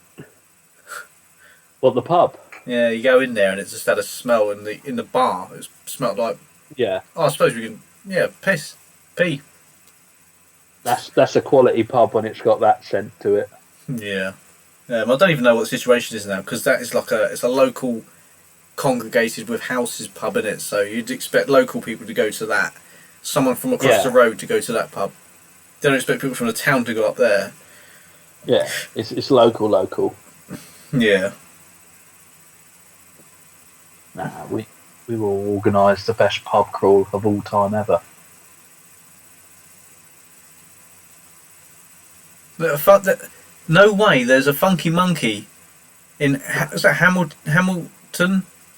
What, the pub? Yeah, you go in there and it just had a smell in the bar. It smelled like... Yeah. Oh, I suppose we can... Yeah, pee. That's a quality pub when it's got that scent to it. Yeah. I don't even know what the situation is now because that is it's a local congregated with houses pub in it, so you'd expect local people to go to that. Someone from across the road to go to that pub. They don't expect people from the town to go up there. Yeah, it's local. Yeah. Nah, we will organise the best pub crawl of all time ever. No way, there's a Funky Monkey in Hamilton,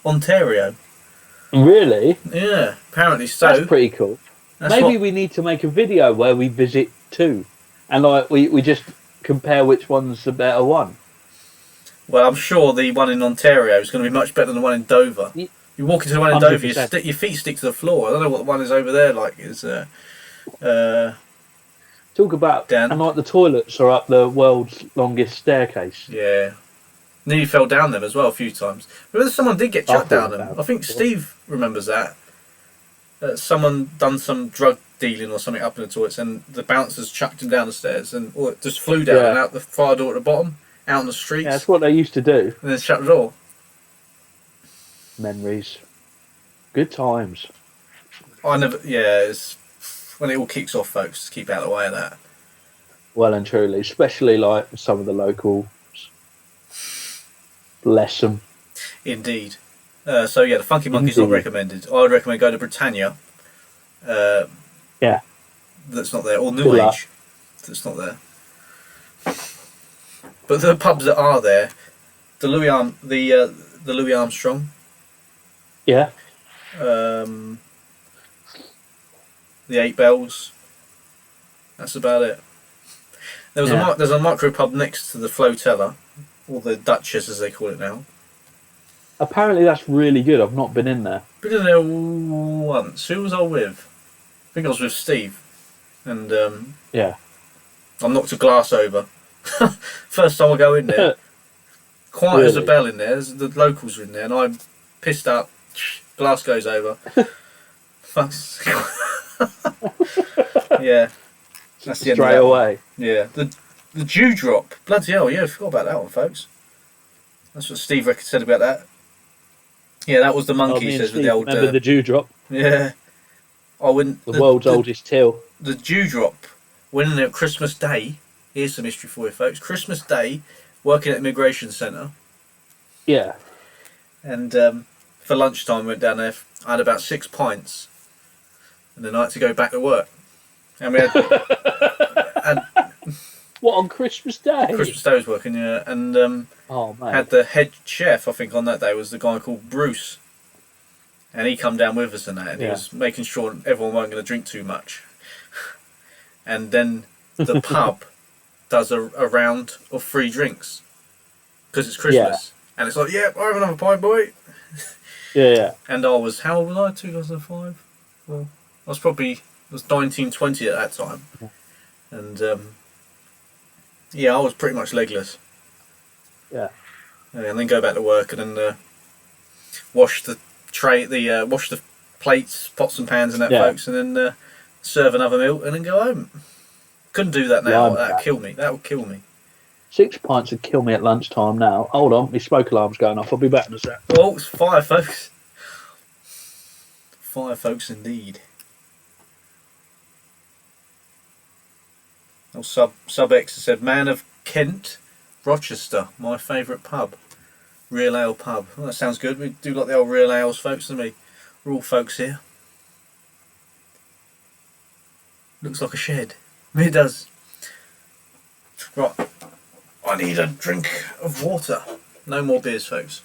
Ontario. Really? Yeah, apparently so. That's pretty cool. Maybe we need to make a video where we visit two, and we just compare which one's the better one. Well, I'm sure the one in Ontario is going to be much better than the one in Dover. You walk into the one in Dover, 100%. your feet stick to the floor. I don't know what the one is over there like. Is Talk about, Dan. and like the toilets are up the world's longest staircase. Yeah. Nearly fell down them as well a few times. Remember someone did get chucked down them. I think Steve remembers that. Someone done some drug dealing or something up in the toilets, and the bouncers chucked him down the stairs, and it just flew down and out the fire door at the bottom, out on the streets. Yeah, that's what they used to do. And then shut the door. Memories. Good times. It's when it all kicks off, folks. Just keep out of the way of that. Well and truly, especially like some of the locals. Bless them. Indeed. So yeah, the Funky Monkey's not recommended. I would recommend go to Britannia. Yeah. That's not there, or New Age. That's not there. But the pubs that are there, the Louis Armstrong. Yeah. The Eight Bells. That's about it. There's a micro pub next to the Flotella, or the Duchess as they call it now. Apparently that's really good. I've not been in there. Been in there once. Who was I with? I think I was with Steve. And I knocked a glass over. First time I go in there. Quiet as a bell in there. The locals are in there, and I'm pissed up. Glass goes over. Yeah. That's the end Straight away. Yeah. The Dewdrop. Bloody hell, yeah, I forgot about that one, folks. That's what Steve said about that. Yeah, that was the monkey, says with the old... Remember the Dewdrop? Yeah. I went... The world's oldest till. The Dewdrop. Went in there Christmas Day. Here's some history for you, folks. Christmas Day, working at Immigration Centre. Yeah. And for lunchtime, we went down there. I had about 6 pints. And then I had to go back to work. And we had... What, on Christmas Day? Christmas Day was working, yeah. And had the head chef, I think, on that day was the guy called Bruce. And he come down with us and that. And he was making sure everyone weren't going to drink too much. And then the pub does a round of free drinks. Because it's Christmas. Yeah. And it's like, yeah, I'll have another pint, boy. Yeah. And I was, how old was I? 2005? Well, I was 1920 at that time. Yeah. And... yeah, I was pretty much legless. Yeah. And then go back to work and then wash the wash the plates, pots and pans and that, folks, and then serve another meal and then go home. Couldn't do that now. That'd kill me. That would kill me. 6 pints would kill me at lunchtime now. Hold on, my smoke alarm's going off. I'll be back in a sec. Oh, it's fire, folks. Fire, folks, indeed. Oh, Sub X said, Man of Kent, Rochester, my favourite pub. Real Ale pub. Well, that sounds good. We do like the old real ales, folks, don't we? We're all folks here. Looks like a shed. It does. Right. I need a drink of water. No more beers, folks.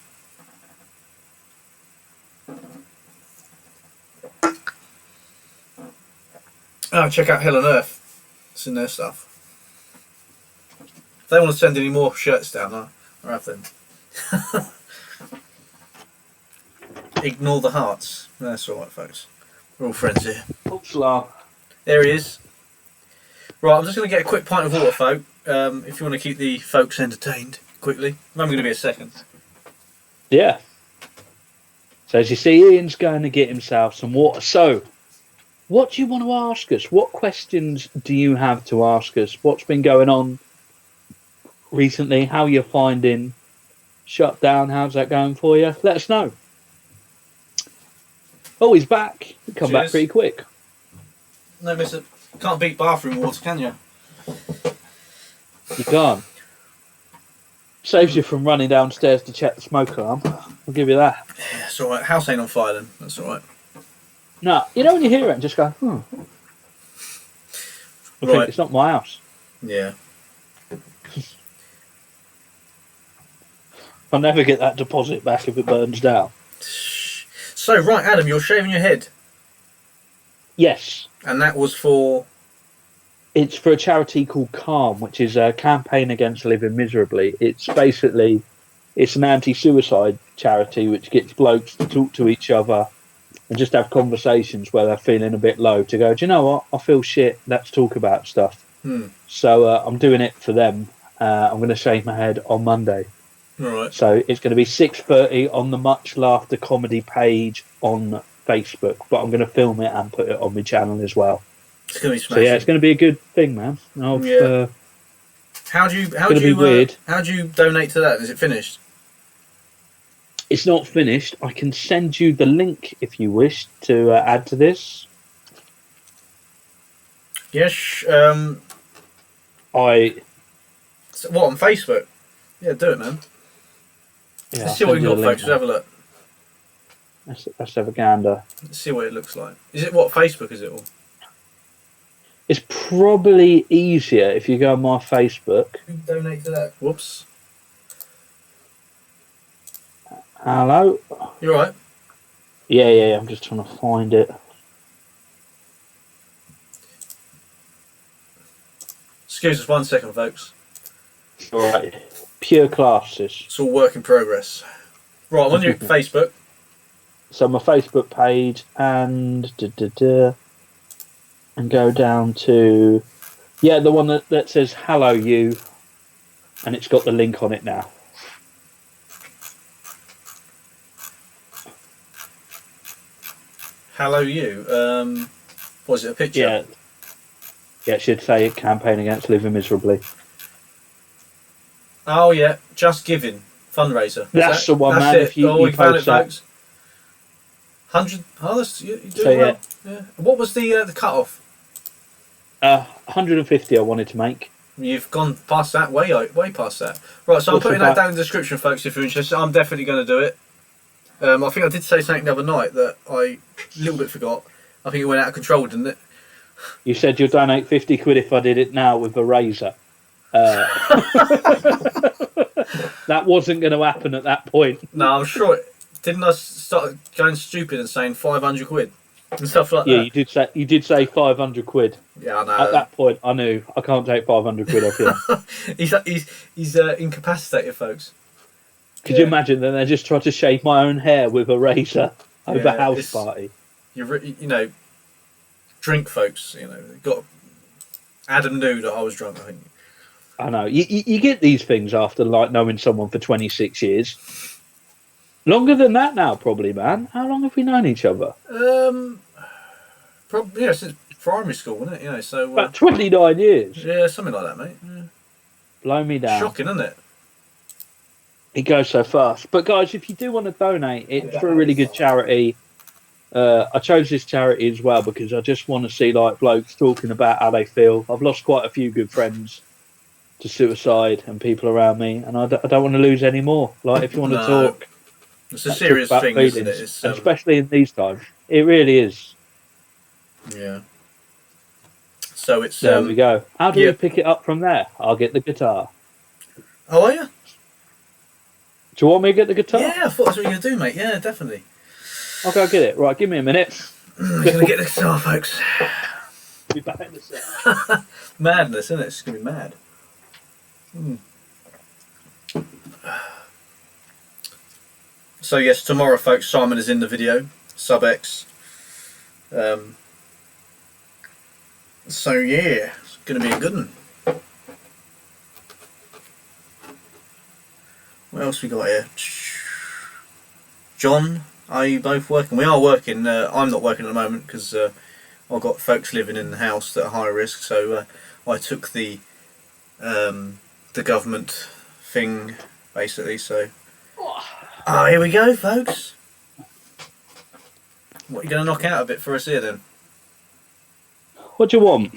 Oh, check out Hell on Earth. It's in their stuff. If they want to send any more shirts down, I'll have them. Ignore the hearts. That's alright, folks. We're all friends here. There he is. Right, I'm just going to get a quick pint of water, folk. If you want to keep the folks entertained quickly. I'm only going to be a second. Yeah. So as you see, Ian's going to get himself some water. So, what do you want to ask us? What questions do you have to ask us? What's been going on recently? How you're finding shutdown? How's that going for you? Let us know. Oh, he's back. He come back pretty quick. No, mister. Can't beat bathroom water, can you? You can't. Saves you from running downstairs to check the smoke alarm. I'll give you that. Yeah, that's alright. House ain't on fire then. That's alright. No, you know when you hear it and just go, I think it's not my house. Yeah. I'll never get that deposit back if it burns down. So, right, Adam, you're shaving your head. Yes. And that was for... It's for a charity called Calm, which is a campaign against living miserably. It's basically, it's an anti-suicide charity which gets blokes to talk to each other and just have conversations where they're feeling a bit low, to go, do you know what, I feel shit, let's talk about stuff. So I'm doing it for them. I'm going to shave my head on Monday. All right. So it's going to be 6:30 on the Much Laughter comedy page on Facebook, but I'm going to film it and put it on my channel as well. It's going to be smashing. So yeah, it's going to be a good thing, man. How do you donate to that? Is it finished? It's not finished. I can send you the link if you wish to add to this. Yes. What, on Facebook? Yeah, do it, man. Yeah, Let's see what we got, folks. Let's have a look. Let's have a gander. Let's see what it looks like. Is it what, Facebook is it all? It's probably easier if you go on my Facebook. Who donate to that? Whoops. Hello? You alright? Yeah, I'm just trying to find it. Excuse us 1 second, folks. Alright. Pure classes. It's all work in progress. Right, I'm on your Facebook. So my Facebook page and go down to the one that says hello you, and it's got the link on it now. Hello you. Was it a picture? Yeah, it should say campaign against living miserably. Oh yeah, Just Giving fundraiser. That's the one, man. It. If you found it, post that. folks. 100. Oh, you do So, well. Yeah. What was the cut off? 150 I wanted to make. You've gone past that, way past that. Right, so I'm putting that down in the description, folks, if you're interested. I'm definitely going to do it. I think I did say something the other night that I a little bit forgot. I think it went out of control, didn't it? You said you'll donate 50 quid if I did it now with a razor. That wasn't going to happen at that point. No, I'm sure. Didn't I start going stupid and saying 500 quid and stuff like that? Yeah, you did say 500 quid. Yeah, I know. At that point, I knew I can't take 500 quid off you. he's incapacitated, folks. Could you imagine that they just tried to shave my own hair with a razor over a house party? Drink, folks. Got Adam knew that I was drunk, I think. I know. You get these things after knowing someone for 26 years. Longer than that now, probably, man. How long have we known each other? Probably since primary school, wasn't it? So about 29 years. Yeah, something like that, mate. Yeah. Blow me down. Shocking, isn't it? It goes so fast. But guys, if you do want to donate, it's for a really good charity. I chose this charity as well because I just want to see blokes talking about how they feel. I've lost quite a few good friends to suicide and people around me, and I don't want to lose any more. If you want to talk, it's a serious thing, isn't it? Especially in these times, it really is. Yeah. So it's there we go. How do we pick it up from there? I'll get the guitar. Oh, are you? Do you want me to get the guitar? Yeah, I thought that's what you were going to do, mate. Yeah, definitely. I'll go get it. Right, give me a minute. We're going to get the guitar, folks. Be back in a sec. Madness, isn't it? It's going to be mad. So yes, tomorrow, folks, Simon is in the video. Sub X. So yeah, it's going to be a good one. What else we got here? John, are you both working? We are working. I'm not working at the moment because I've got folks living in the house that are high risk. So I took the government thing basically. So here we go, folks. What are you going to knock out a bit for us here then? What do you want?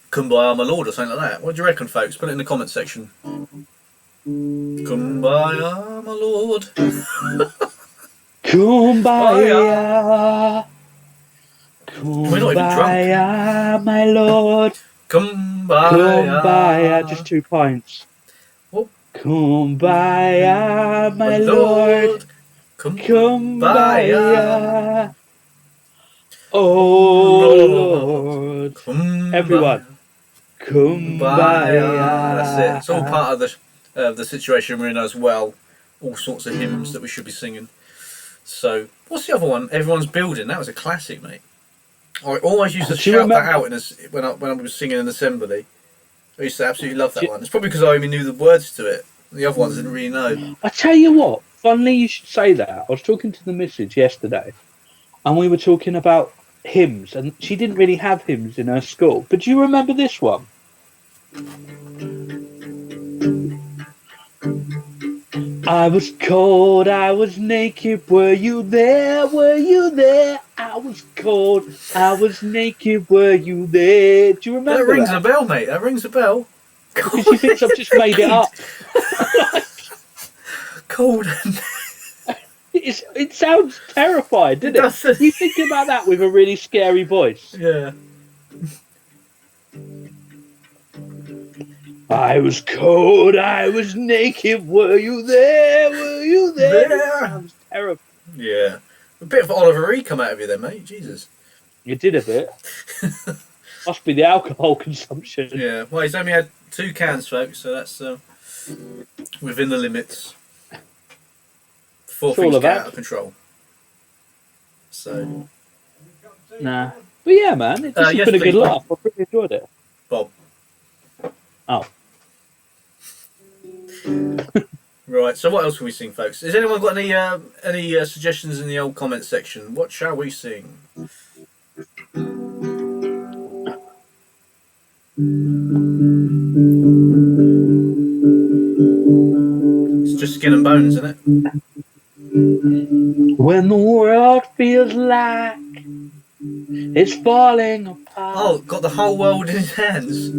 Kumbaya, my lord, or something like that. What do you reckon, folks? Put it in the comment section. Kumbaya, my lord. Kumbaya. We're not even drunk. Kumbaya, my lord. Kumbaya. Kumbaya, just 2 pints. What? Kumbaya, my lord. Kumbaya. Oh Lord. Kumbaya. Everyone. Kumbaya. That's it. It's all part of the situation we're in as well. all sorts of hymns that we should be singing. So, what's the other one? Everyone's Building. That was a classic, mate. I always used to shout that out when I was singing in assembly. I used to absolutely love that one. It's probably because I only knew the words to it. The other ones I didn't really know. I tell you what, funnily you should say that. I was talking to the missus yesterday, and we were talking about hymns, and she didn't really have hymns in her school. But do you remember this one? I was cold, I was naked, were you there, were you there? I was cold, I was naked, were you there? Do you remember that? That rings a bell, mate, that rings a bell. Because she thinks I've just made it up. Cold and... It sounds terrified, doesn't it? You think about that with a really scary voice. Yeah. I was cold, I was naked, were you there, were you there? There. Sounds terrible. Yeah. A bit of Oliver E come out of you then, mate, Jesus. You did a bit. Must be the alcohol consumption. Yeah, well, he's only had 2 cans, folks, so that's within the limits. Before things get out of control. So. Nah. But yeah, man, it's just been a good laugh. I really enjoyed it. Bob. Oh. Right, so what else can we sing, folks? Has anyone got any suggestions in the old comments section? What shall we sing? It's just skin and bones, isn't it? When the world feels like it's falling apart. Oh, got the whole world in his hands.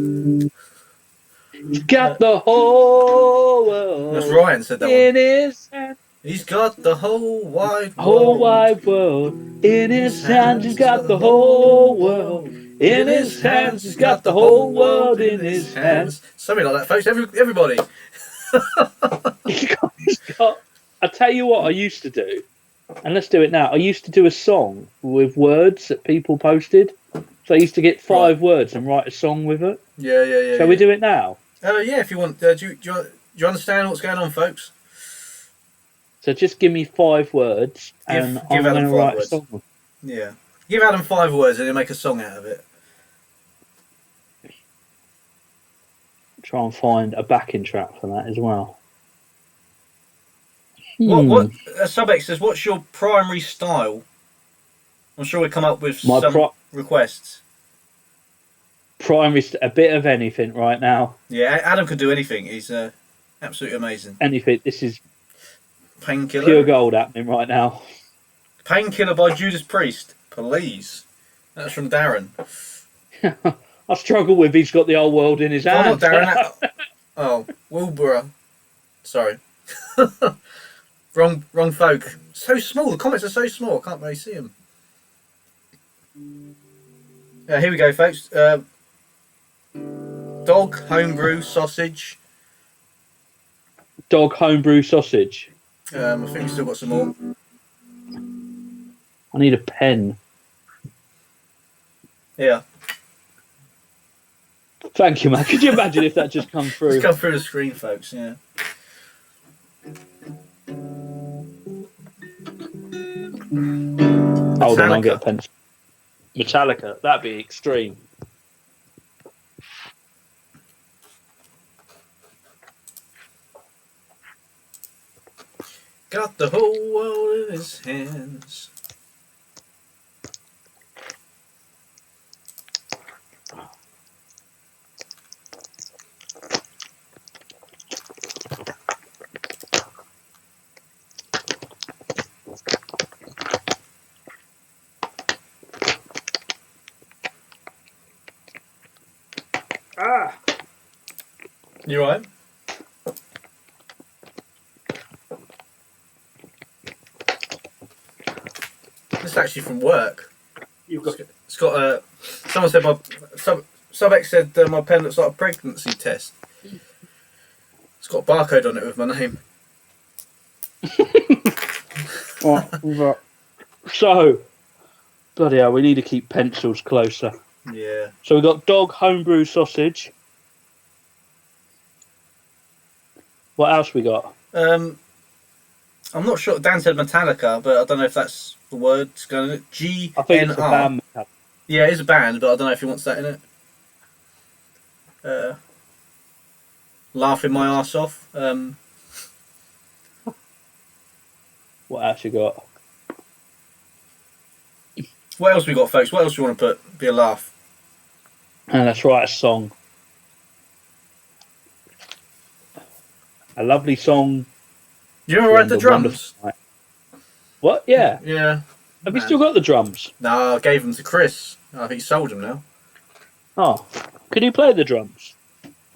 He's got the whole world. That's Ryan said that in one. His hands. He's got the whole wide world. Whole wide world in his hands. He's got the whole world in his hands. He's got the whole world in his hands. Something like that, folks. Everybody. He's got. I tell you what, I used to do, and let's do it now. I used to do a song with words that people posted. So I used to get 5 words and write a song with it. Yeah. Shall we do it now? Yeah, if you want. Do you understand what's going on, folks? So just give me 5 words, and I'm going to write a song with it. Yeah. Give Adam 5 words and he'll make a song out of it. Try and find a backing track for that as well. What Subex says, what's your primary style? I'm sure we'll come up with some requests. Primary, a bit of anything right now. Yeah, Adam could do anything. He's absolutely amazing. Anything. This is Painkiller. Pure gold happening right now. Painkiller by Judas Priest. Please. That's from Darren. I struggle with he's got the whole world in his hands. Oh, not Darren. Oh, Wilbur. Sorry. Wrong folk. So small. The comments are so small. I can't really see them. Here we go, folks. Dog homebrew sausage. Dog homebrew sausage. I think we still got some more. I need a pen. Yeah. Thank you, man. Could you imagine if that just come through? It's come through the screen, folks. Yeah. Hold on, I'll get a pen. Metallica. That'd be extreme. Got the whole world in his hands. You right? This is actually from work. It's got a. Someone said Subex said my pen looks like a pregnancy test. It's got a barcode on it with my name. Right. So, bloody hell, we need to keep pencils closer. Yeah. So we've got dog homebrew sausage. What else we got? I'm not sure. Dan said Metallica, but I don't know if that's the words going. I think it's a GNR. band. Yeah, it is a band, but I don't know if he wants that in it. Laughing my ass off. What else you got? What else we got, folks? What else do you want to put? Be a laugh. And let's write a song. A lovely song. You ever write the drums? What? Yeah. Yeah. Have you still got the drums? No, I gave them to Chris. I think he sold them now. Oh. Can you play the drums?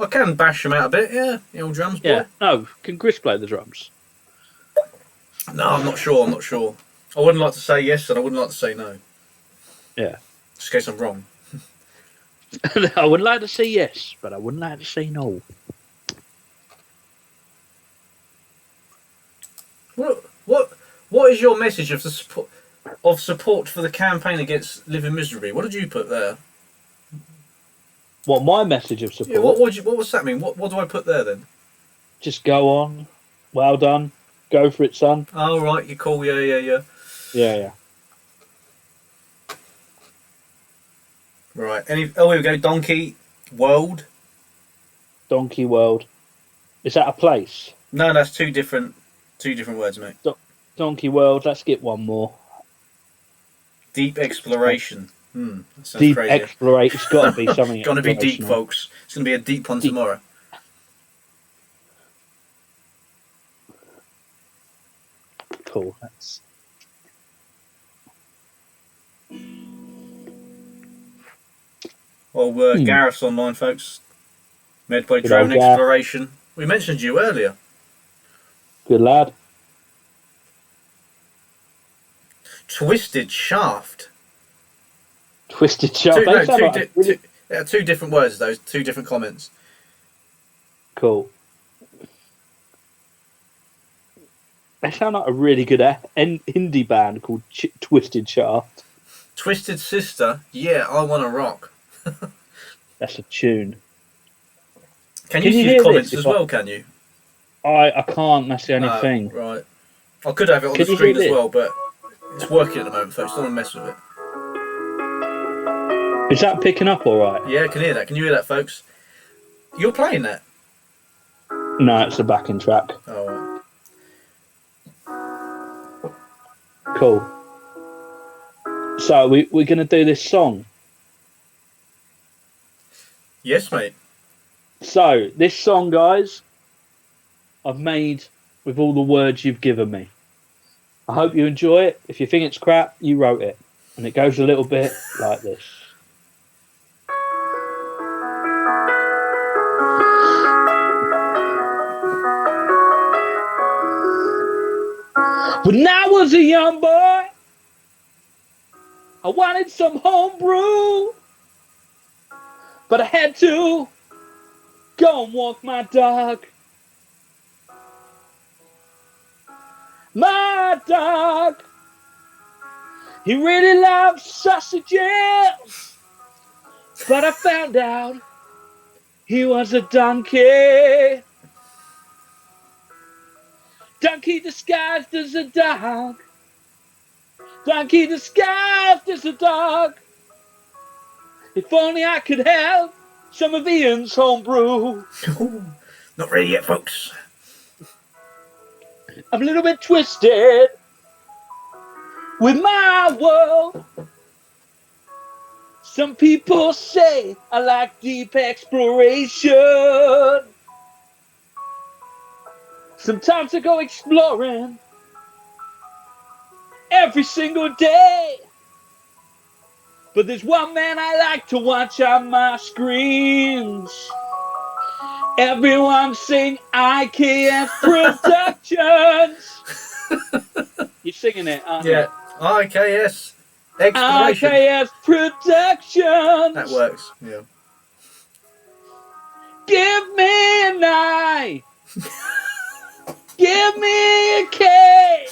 I can bash them out a bit, yeah. The old drums, boy. Yeah. No. Can Chris play the drums? No, I'm not sure. I wouldn't like to say yes, and I wouldn't like to say no. Yeah. Just in case I'm wrong. I would like to say yes, but I wouldn't like to say no. What is your message of the support for the campaign against living miserably? What did you put there? What, my message of support? Yeah, what was that mean? What do I put there then? Just go on. Well done. Go for it, son. Oh right, you're cool. Yeah. Yeah, yeah. Right. Here we go. Donkey World. Donkey World. Is that a place? No, that's two different words, mate. Donkey World. Let's get one more. Deep exploration. That sounds Deep crazy. exploration. It's got to be something. Gonna be deep, folks. It's gonna be a deep one tomorrow. Cool. That's... Well, Gareth's online, folks. Made by Good Drone old Gareth. Exploration. We mentioned you earlier. Good lad. Twisted Shaft. Twisted Shaft. Two different words, those two different comments. Cool. They sound like a really good indie band called Twisted Shaft. Twisted Sister, yeah, I want to rock. That's a tune. Can you see the comments as well, can you? I can't, that's the only thing. Right. I could have it on the screen as well, but it's working at the moment, folks. Don't want to mess with it. Is that picking up all right? Yeah, I can hear that. Can you hear that, folks? You're playing that? No, it's the backing track. Oh, right. Cool. So we're going to do this song. Yes, mate. So this song, guys, I've made with all the words you've given me. I hope you enjoy it. If you think it's crap, you wrote it. And it goes a little bit like this. When I was a young boy, I wanted some homebrew, but I had to go and walk my dog. My dog, he really loved sausages, but I found out he was a donkey. Donkey disguised as a dog. Donkey disguised as a dog. If only I could have some of Ian's homebrew. Not ready yet, folks. I'm a little bit twisted with my world. Some people say I like deep exploration. Sometimes I go exploring every single day. But there's one man I like to watch on my screens. Everyone sing IKS Productions. You're singing it, aren't you? IKS Exploration. IKS Productions. That works, yeah. Give me an I. Give me a K.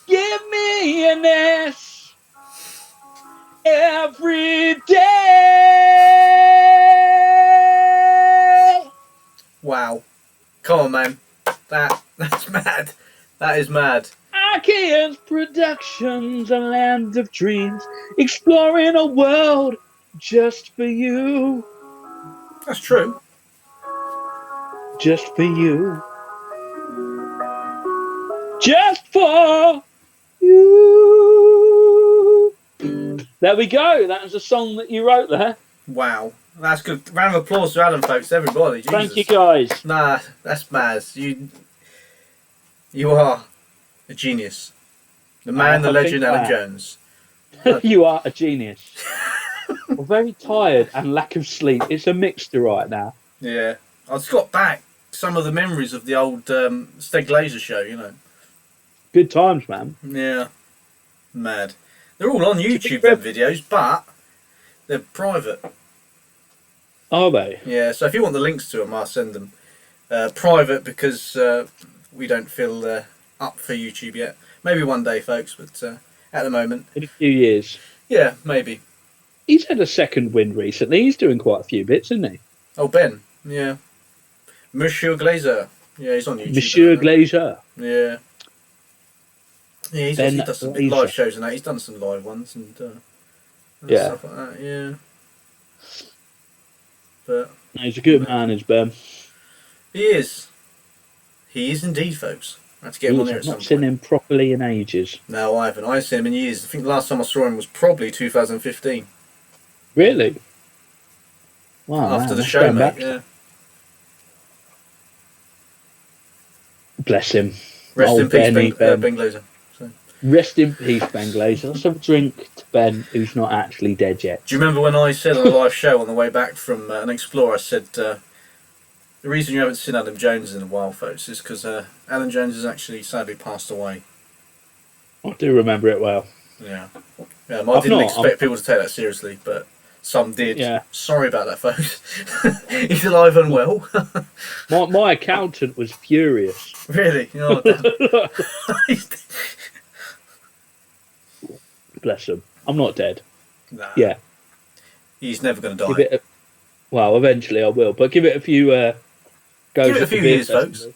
Give me an S. Every day. Wow. Come on, man. That's mad. That is mad. IKS Productions, a land of dreams, exploring a world just for you. That's true. Just for you. Just for you. There we go. That was a song that you wrote there. Wow. That's good. Round of applause to Adam, folks. Everybody. Jesus. Thank you, guys. Nah, that's mad. You are a genius. The man, the legend, Alan Jones. You are a genius. I'm very tired and lack of sleep. It's a mixture right now. Yeah. I just got back some of the memories of the old Steg Laser show, you know. Good times, man. Yeah. Mad. They're all on YouTube, them videos, but they're private. Are they? Yeah, so if you want the links to them, I'll send them. Private because we don't feel up for YouTube yet. Maybe one day, folks, but at the moment... In a few years. Yeah, maybe. He's had a second win recently. He's doing quite a few bits, isn't he? Oh, Ben. Yeah. Monsieur Glazer. Yeah, he's on YouTube. Monsieur Glazer. Yeah. Yeah, he does some big live shows and that. He's done some live ones and stuff like that, yeah. But no, he's a good man, is Ben. He is. He is indeed, folks. I have to get him on there at some point. I've not seen him properly in ages. No, I haven't. I haven't seen him in years. I think the last time I saw him was probably 2015. Really? Wow. After the show, mate, yeah. Bless him. Rest in peace, Ben Glazer. So. Rest in peace, Ben Glazer. Let's have a drink to Ben, who's not actually dead yet. Do you remember when I said on a live show on the way back from an Explorer, I said, the reason you haven't seen Adam Jones in a while, folks, is because Alan Jones has actually sadly passed away. I do remember it well. Yeah. I didn't expect people to take that seriously, but some did. Yeah. Sorry about that, folks. He's alive and well. my accountant was furious. Really? Oh, bless him. I'm not dead. Nah. Yeah. He's never going to die. Well, eventually I will, but give it a few goes. Give it a few years, folks.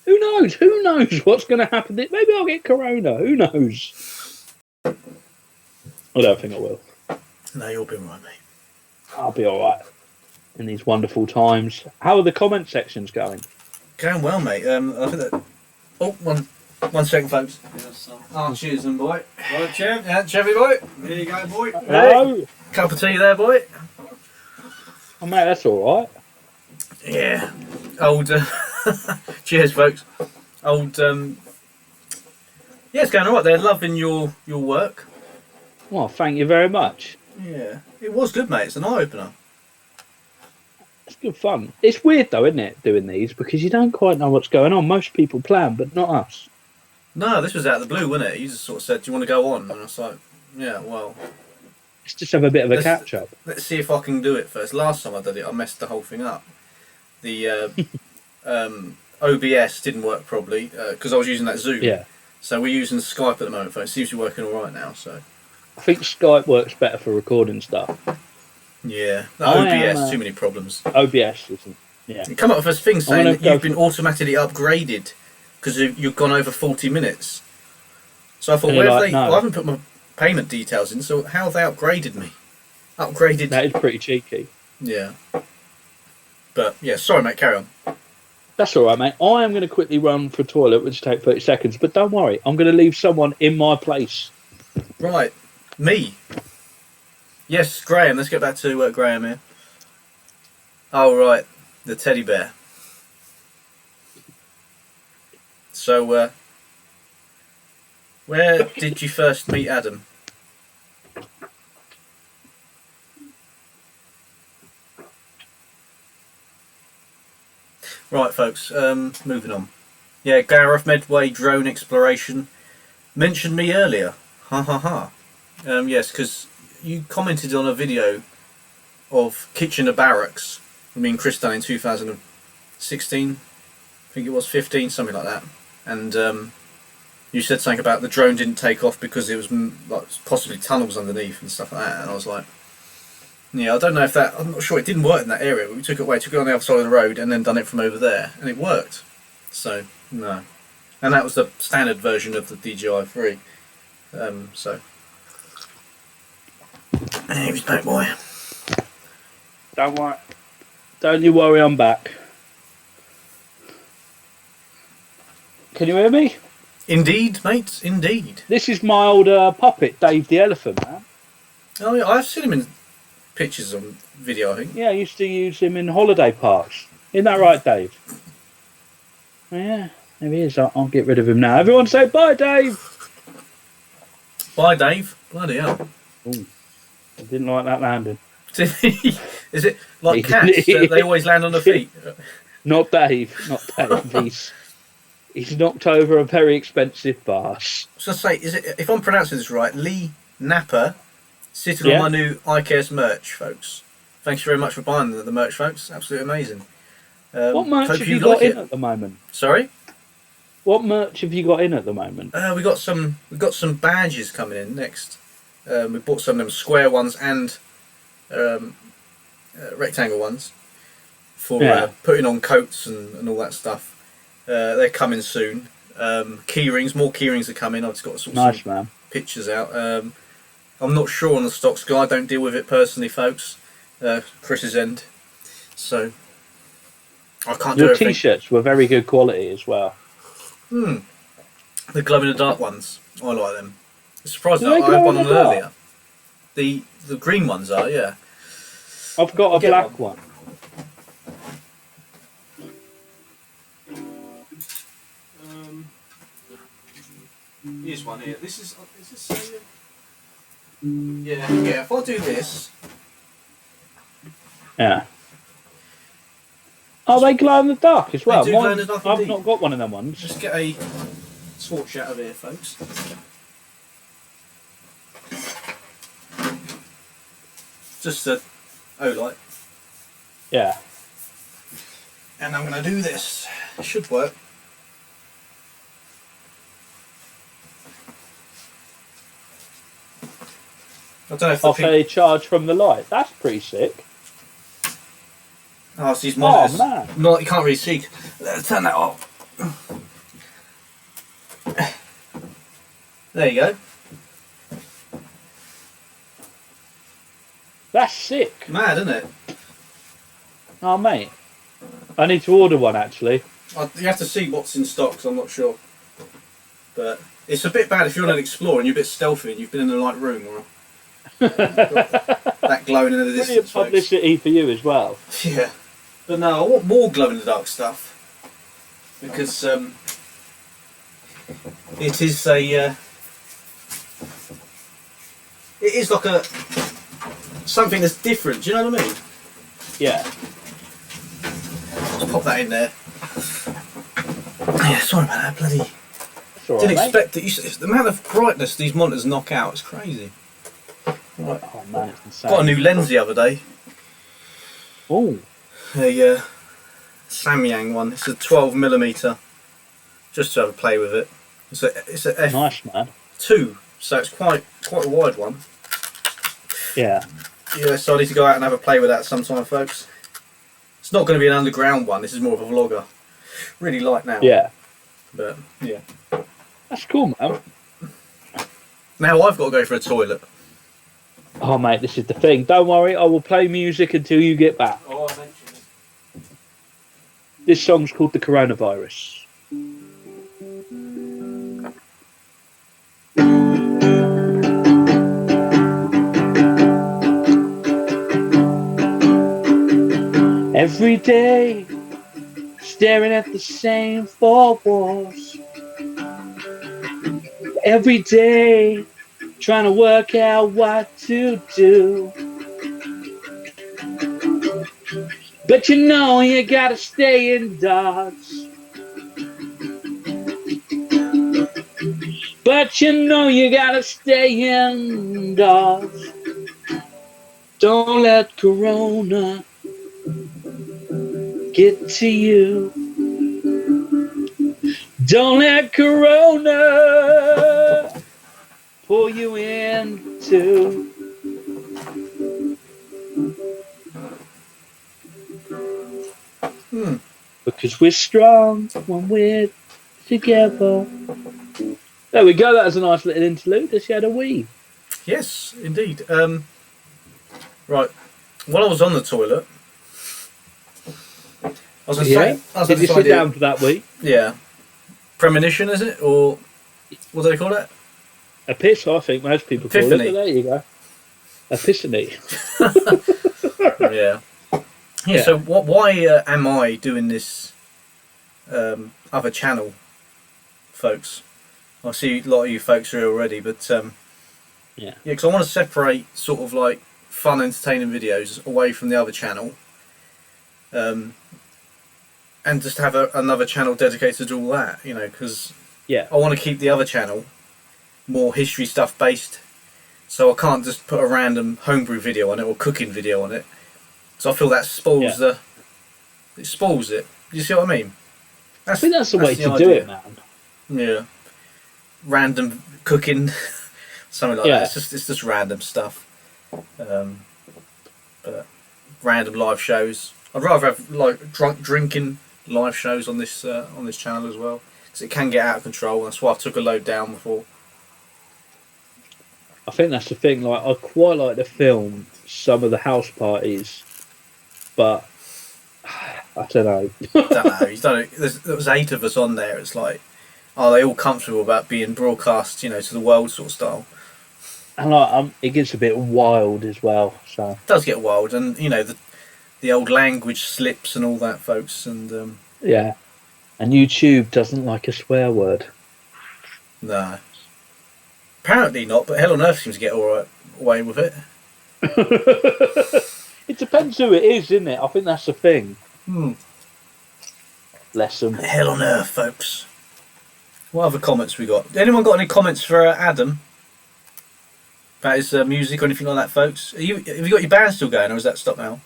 Who knows? Who knows what's going to happen? Maybe I'll get corona. Who knows? I don't think I will. No, you'll be right, mate. I'll be all right in these wonderful times. How are the comment sections going? Going well, mate. I think that... Oh, one second, folks. Cheers, then, boy. Right, Chev? Yeah, Chevy, boy. Here you go, boy. Hello. Hey. Cup of tea there, boy. Oh, mate, that's all right. Yeah. Old... cheers, folks. Old... Yeah, it's going all right. They're loving your work. Well, thank you very much. Yeah. It was good, mate. It's an eye-opener. It's good fun. It's weird, though, isn't it, doing these? Because you don't quite know what's going on. Most people plan, but not us. No, this was out of the blue, wasn't it? You just sort of said, do you want to go on? And I was like, yeah, well... Let's just have a bit of a catch-up. Let's see if I can do it first. Last time I did it, I messed the whole thing up. The OBS didn't work properly, because I was using that Zoom. Yeah. So we're using Skype at the moment, but it seems to be working all right now, so... I think Skype works better for recording stuff. Yeah, the OBS, too many problems. OBS isn't. Yeah. You come up with a thing saying that you've been automatically upgraded because you've gone over 40 minutes. So I thought, I haven't put my payment details in, so how have they upgraded me? Upgraded. That is pretty cheeky. Yeah. But yeah, sorry, mate. Carry on. That's all right, mate. I am going to quickly run for a toilet, which will take 30 seconds. But don't worry, I'm going to leave someone in my place. Right. Me. Yes, Graham. Let's get back to Graham here. Oh, right. The teddy bear. So, where did you first meet Adam? Right, folks. Moving on. Yeah, Gareth Medway drone exploration mentioned me earlier. Ha ha ha. Yes, because you commented on a video of Kitchener Barracks. I mean, Chris done in 2016. I think it was 15, something like that. And you said something about the drone didn't take off because it was like possibly tunnels underneath and stuff like that. And I was like, yeah, I don't know if that. I'm not sure. It didn't work in that area. But we took it away, took it on the other side of the road, and then done it from over there, and it worked. So no, And that was the standard version of the DJI 3. So, hey, he's back, boy. Don't worry. Don't you worry, I'm back. Can you hear me? Indeed, mate, indeed. This is my old puppet, Dave the Elephant, man. Oh, yeah, I've seen him in pictures on video, I think. Yeah, I used to use him in holiday parks. Isn't that right, Dave? Yeah, there he is. I'll get rid of him now. Everyone say bye, Dave. Bye, Dave. Bloody hell. Ooh, I didn't like that landing. Is it like cats? They always land on their feet? Not Dave. Not Dave. He's knocked over a very expensive vase. I was going to say, is it, if I'm pronouncing this right, Lee Napper sitting on my new IKS merch, folks. Thanks very much for buying the merch, folks. Absolutely amazing. What merch have you got in at the moment? Sorry? What merch have you got in at the moment? We've got some badges coming in next. We bought some of them square ones and rectangle ones for putting on coats and all that stuff. They're coming soon. Key rings, more key rings are coming. I've just got some pictures out. I'm not sure on the stocks guy. I don't deal with it personally, folks. Chris's end, so I can't do everything. Your t-shirts were very good quality as well. The glow in the dark ones, I like them. It's surprising I had one on earlier. The green ones are, yeah. I've got a black one. Here's one here. Is this yeah. If I do this. Yeah. Oh, they glow in the dark as well. They do glow in the dark I've indeed. not got one of them ones. Just get a swatch out of here, folks. Just a O-light. Yeah. And I'm going to do this. It should work. I don't know if Off a charge from the light. That's pretty sick. Oh, it's these monitors. Oh, man. No, you can't really see. Turn that off. There you go. That's sick. Mad, isn't it? Oh, mate. I need to order one, actually. You have to see what's in stock, because I'm not sure. But it's a bit bad if you're on an Explorer and you're a bit stealthy and you've been in a light room or that glowing in the distance. Brilliant publicity for you as well. Yeah. But no, I want more glow in the dark stuff. Because it is a... it is like a... something that's different, do you know what I mean? Yeah. Let's pop that in there. Yeah, sorry about that, bloody... Right, didn't expect it. The amount of brightness these monitors knock out is crazy. Right. Oh man, it's insane. Got a new lens the other day. Oh. A Samyang one. It's a 12mm. Just to have a play with it. It's a F2, Nice, man. so it's quite a wide one. Yeah. Yeah, so I need to go out and have a play with that sometime, folks. It's not going to be an underground one. This is more of a vlogger. Really light now. Yeah. But yeah. That's cool, man. Now I've got to go for a toilet. Oh, mate, this is the thing. Don't worry, I will play music until you get back. Oh, I mentioned it. This song's called The Coronavirus. Every day, staring at the same four walls. Every day, trying to work out what to do. But you know you gotta stay indoors. But you know you gotta stay indoors. Don't let Corona get to you. Don't let Corona pull you into. Because we're strong when we're together. There we go. That was a nice little interlude. She had a wee. Yes, indeed. Right. While I was on the toilet, I was going to say... Did you sit down for that wee? Yeah. Premonition, is it? Or what do they call it? A piss, I think most people call it. But there you go. Epiphany. Yeah. Yeah. So why am I doing this other channel, folks? I see a lot of you folks are here already, but yeah, because I want to separate sort of like fun, entertaining videos away from the other channel, and just have another channel dedicated to all that, you know, because I want to keep the other channel more history stuff based, so I can't just put a random homebrew video on it or cooking video on it. So I feel that spoils it spoils it. You see what I mean? I think that's the way to do it, man. Yeah. Random cooking, something like that. It's just random stuff. But random live shows. I'd rather have like drinking live shows on this channel as well, because it can get out of control. That's why I took a load down before. I think that's the thing. Like, I quite like to film some of the house parties, but I don't know. There was 8 of us on there. It's like, are they all comfortable about being broadcast, you know, to the world sort of style? And like, it gets a bit wild as well. So it does get wild, and you know the old language slips and all that, folks. And and YouTube doesn't like a swear word. No. Apparently not, but Hell on Earth seems to get away with it. It depends who it is, isn't it? I think that's the thing. Bless them. Hell on Earth, folks. What other comments we got? Anyone got any comments for Adam? About his music or anything like that, folks? Have you got your band still going, or has that stopped now?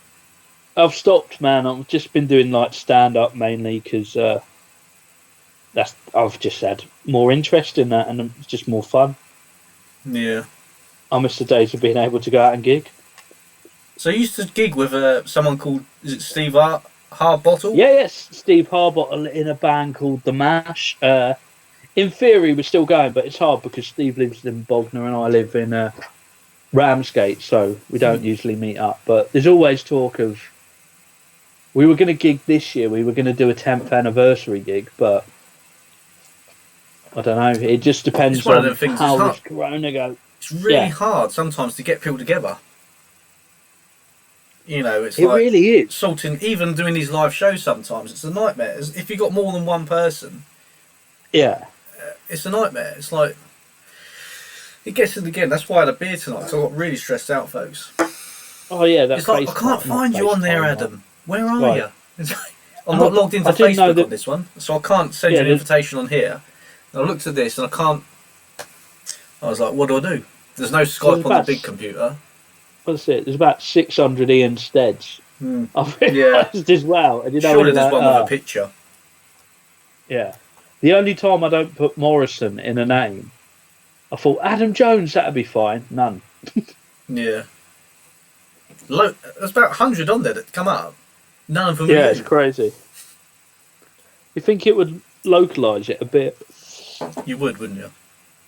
I've stopped, man. I've just been doing like stand-up mainly because I've just had more interest in that, and it's just more fun. Yeah. I miss the days of being able to go out and gig. So you used to gig with someone called, is it Steve Harbottle? Yes, Steve Harbottle in a band called The Mash. In theory, we're still going, but it's hard because Steve lives in Bognor and I live in Ramsgate, so we don't usually meet up. But there's always talk of... We were going to gig this year. We were going to do a 10th anniversary gig, but... I don't know. It just depends on how this corona goes. It's really hard sometimes to get people together. You know, it really is. Sorting, even doing these live shows sometimes, it's a nightmare. If you've got more than one person, it's a nightmare. It's like, it gets in again. That's why I had a beer tonight, because I got really stressed out, folks. Oh, yeah, that's like, I can't find you on there, Adam. Where are you? I'm not logged into Facebook on this one, so I can't send you an invitation on here. And I looked at this and I can't. I was like, what do I do? There's no Skype on the big computer. What's it? There's about 600 Ian Steads. I've realised as well. And surely there's one with a picture. Yeah. The only time I don't put Morrison in a name, I thought Adam Jones, that'd be fine. None. Yeah. There's about 100 on there that come up. None of them. Yeah, it's crazy. You think it would localise it a bit? You would, wouldn't you?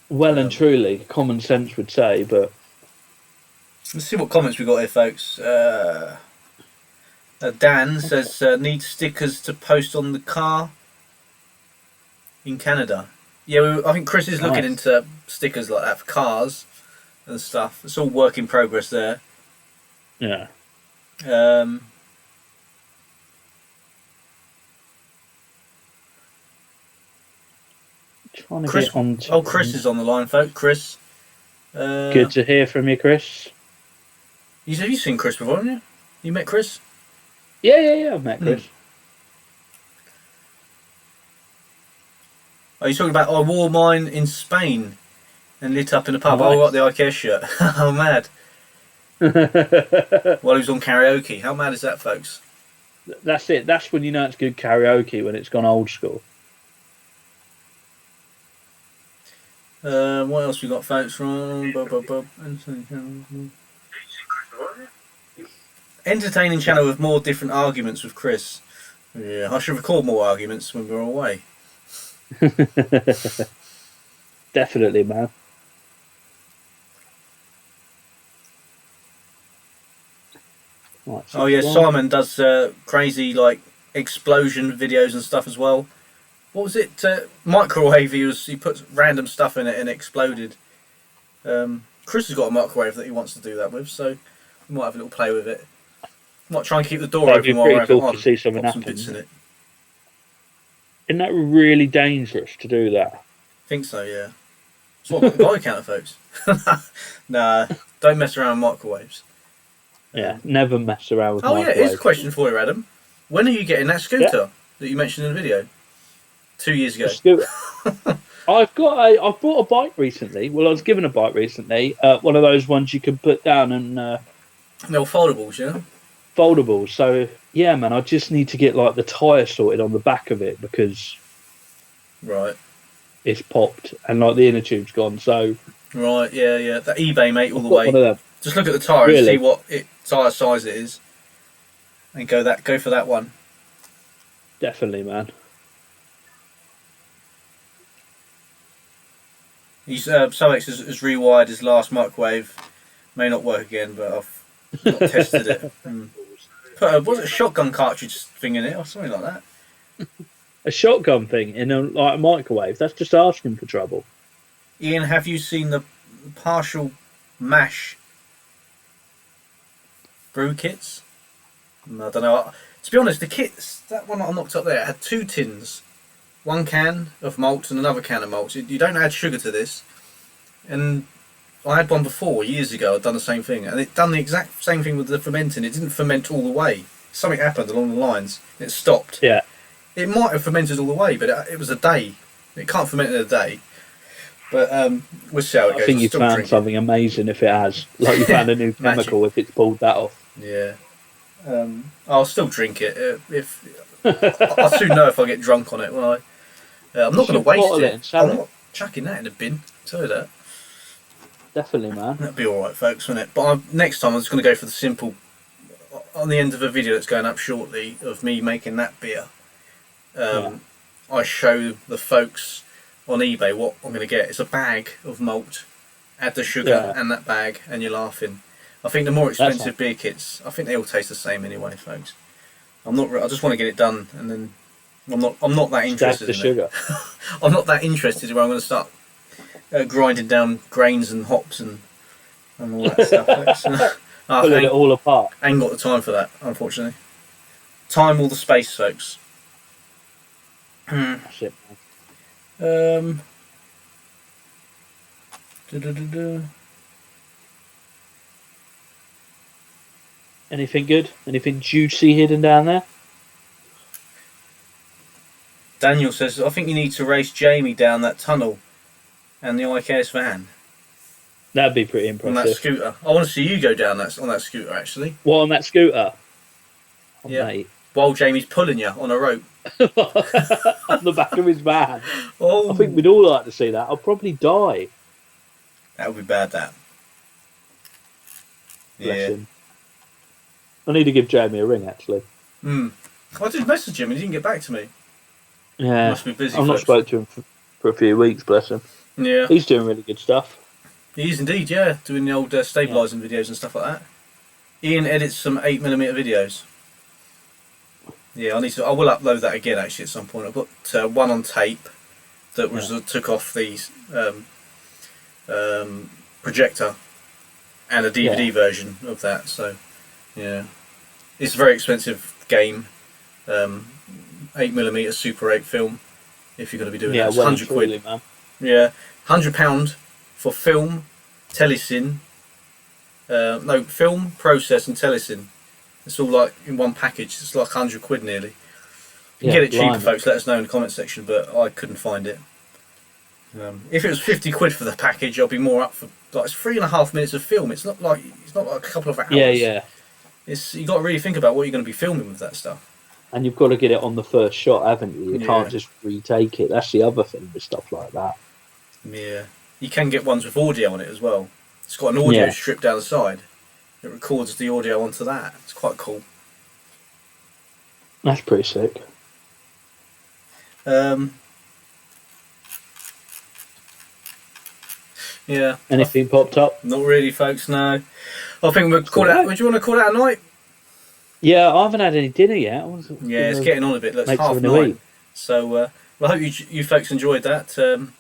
Well and truly, common sense would say, but... Let's see what comments we got here, folks. Dan says, need stickers to post on the car in Canada. Yeah, I think Chris is looking into stickers like that for cars and stuff. It's all work in progress there. Yeah. Chris is on the line, folks. Chris. Good to hear from you, Chris. Have you seen Chris before, haven't you? You met Chris? Yeah, I've met Chris. Are you talking about I wore mine in Spain and lit up in a pub? Oh, I got the IKS shirt. How mad. While he was on karaoke. How mad is that, folks? That's it. That's when you know it's good karaoke, when it's gone old school. What else we got, folks? Entertaining channel with more different arguments with Chris. Yeah, I should record more arguments when we're away. Definitely, man. Right, Oh yeah, 61. Simon does crazy like explosion videos and stuff as well. What was it? Microwave. He puts random stuff in it and it exploded. Chris has got a microwave that he wants to do that with, so we might have a little play with it. Might try and keep the door That'd be open while we pretty have it cool on. to see something Pop some happen. bits in it. Isn't that really dangerous to do that? Think so, yeah. That's what I've got the body counter, folks. Nah, don't mess around with microwaves. Yeah, never mess around with Oh yeah, microwaves. here's a question for you, Adam. When are you getting that scooter that you mentioned in the video? 2 years ago. I've bought a bike recently. Well, I was given a bike recently. One of those ones you can put down and They're foldables, yeah? foldable. So yeah, man, I just need to get like the tyre sorted on the back of it because Right. it's popped and like the inner tube's gone. So Right, yeah. That eBay, mate, all I've the got way. one of them. Just look at the tyre and Really? see what tyre size it is. And go for that one. Definitely, man. He's Solex has rewired his last microwave. May not work again, but I've not tested it. Put a, was it a shotgun cartridge thing in it or something like that? A shotgun thing in a like a microwave. That's just asking for trouble. Ian, have you seen the partial mash brew kits? I don't know. To be honest, the kits, that one that I knocked up there, had 2 tins. 1 can of malt and another can of malt. You don't add sugar to this. And I had one before, years ago, I'd done the same thing. And it done the exact same thing with the fermenting. It didn't ferment all the way. Something happened along the lines. It stopped. Yeah. It might have fermented all the way, but it was a day. It can't ferment in a day. But we'll see how it goes. I think you found something amazing if it has. Like you found a new chemical if it's pulled that off. Yeah. I'll still drink it. I'll soon know if I get drunk on it. Well, I'm not going to waste it. I'm not chucking that in the bin. I'll tell you that. Definitely, man. That'd be alright, folks, wouldn't it? But next time I'm just going to go for the simple, on the end of a video that's going up shortly, of me making that beer. I show the folks on eBay what I'm going to get. It's a bag of malt. Add the sugar and that bag, and you're laughing. I think the more expensive beer kits, I think they all taste the same anyway, folks. I just want to get it done, and then I'm not that interested in sugar. it. I'm not that interested in where I'm going to start grinding down grains and hops and all that stuff. Pulling it all apart. I ain't got the time for that, unfortunately. Time or the space, folks. That's it, man. Anything good? Anything juicy hidden down there? Daniel says, I think you need to race Jamie down that tunnel and the IKS van. That'd be pretty impressive. On that scooter. I want to see you go down on that scooter, actually. What, on that scooter? Oh, yeah. Mate. While Jamie's pulling you on a rope. On the back of his van. Oh. I think we'd all like to see that. I'll probably die. That would be bad, that. Bless him. I need to give Jamie a ring, actually. I did message him and he didn't get back to me. Yeah. He must be busy. I've not spoke to him for a few weeks, bless him. Yeah. He's doing really good stuff. He is indeed, yeah. Doing the old stabilising videos and stuff like that. Ian edits some 8mm videos. Yeah, I will upload that again actually at some point. I've got one on tape that was took off the projector and a DVD version of that. So yeah, it's a very expensive game. 8mm Super 8 film. If you're going to be doing that, it's well, 100 quid. Really, man. Yeah, £100 for film, telecin. No, film, process, and telecin. It's all like in one package. It's like 100 quid nearly. You can get it cheaper, folks. Let us know in the comment section, but I couldn't find it. If it was 50 quid for the package, I'd be more up for. Like, it's 3.5 minutes of film. It's not like a couple of hours. Yeah. You got to really think about what you're going to be filming with that stuff. And you've got to get it on the first shot, haven't you? You can't just retake it. That's the other thing with stuff like that. Yeah, you can get ones with audio on it as well. It's got an audio strip down the side. It records the audio onto that. It's quite cool. That's pretty sick. Yeah. Anything popped up? Not really, folks. No. I think we'll call it. Would you want to call it a night? Yeah, I haven't had any dinner yet. Yeah, it's getting on a bit. Look, it's Make half something to 9. eat. So, well, I hope you folks enjoyed that live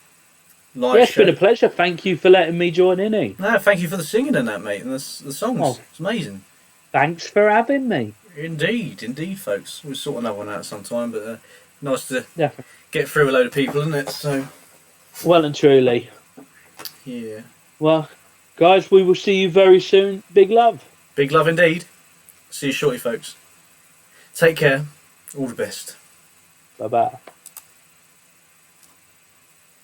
Yeah, it's show. been a pleasure. Thank you for letting me join in. No, thank you for the singing and that, mate, and the songs. Oh. It's amazing. Thanks for having me. Indeed, folks. We'll sort another one out sometime, but nice to Yeah. get through a load of people, isn't it? So, Well and truly. yeah. Well, guys, we will see you very soon. Big love. Big love indeed. See you shortly, folks. Take care. All the best. Bye-bye.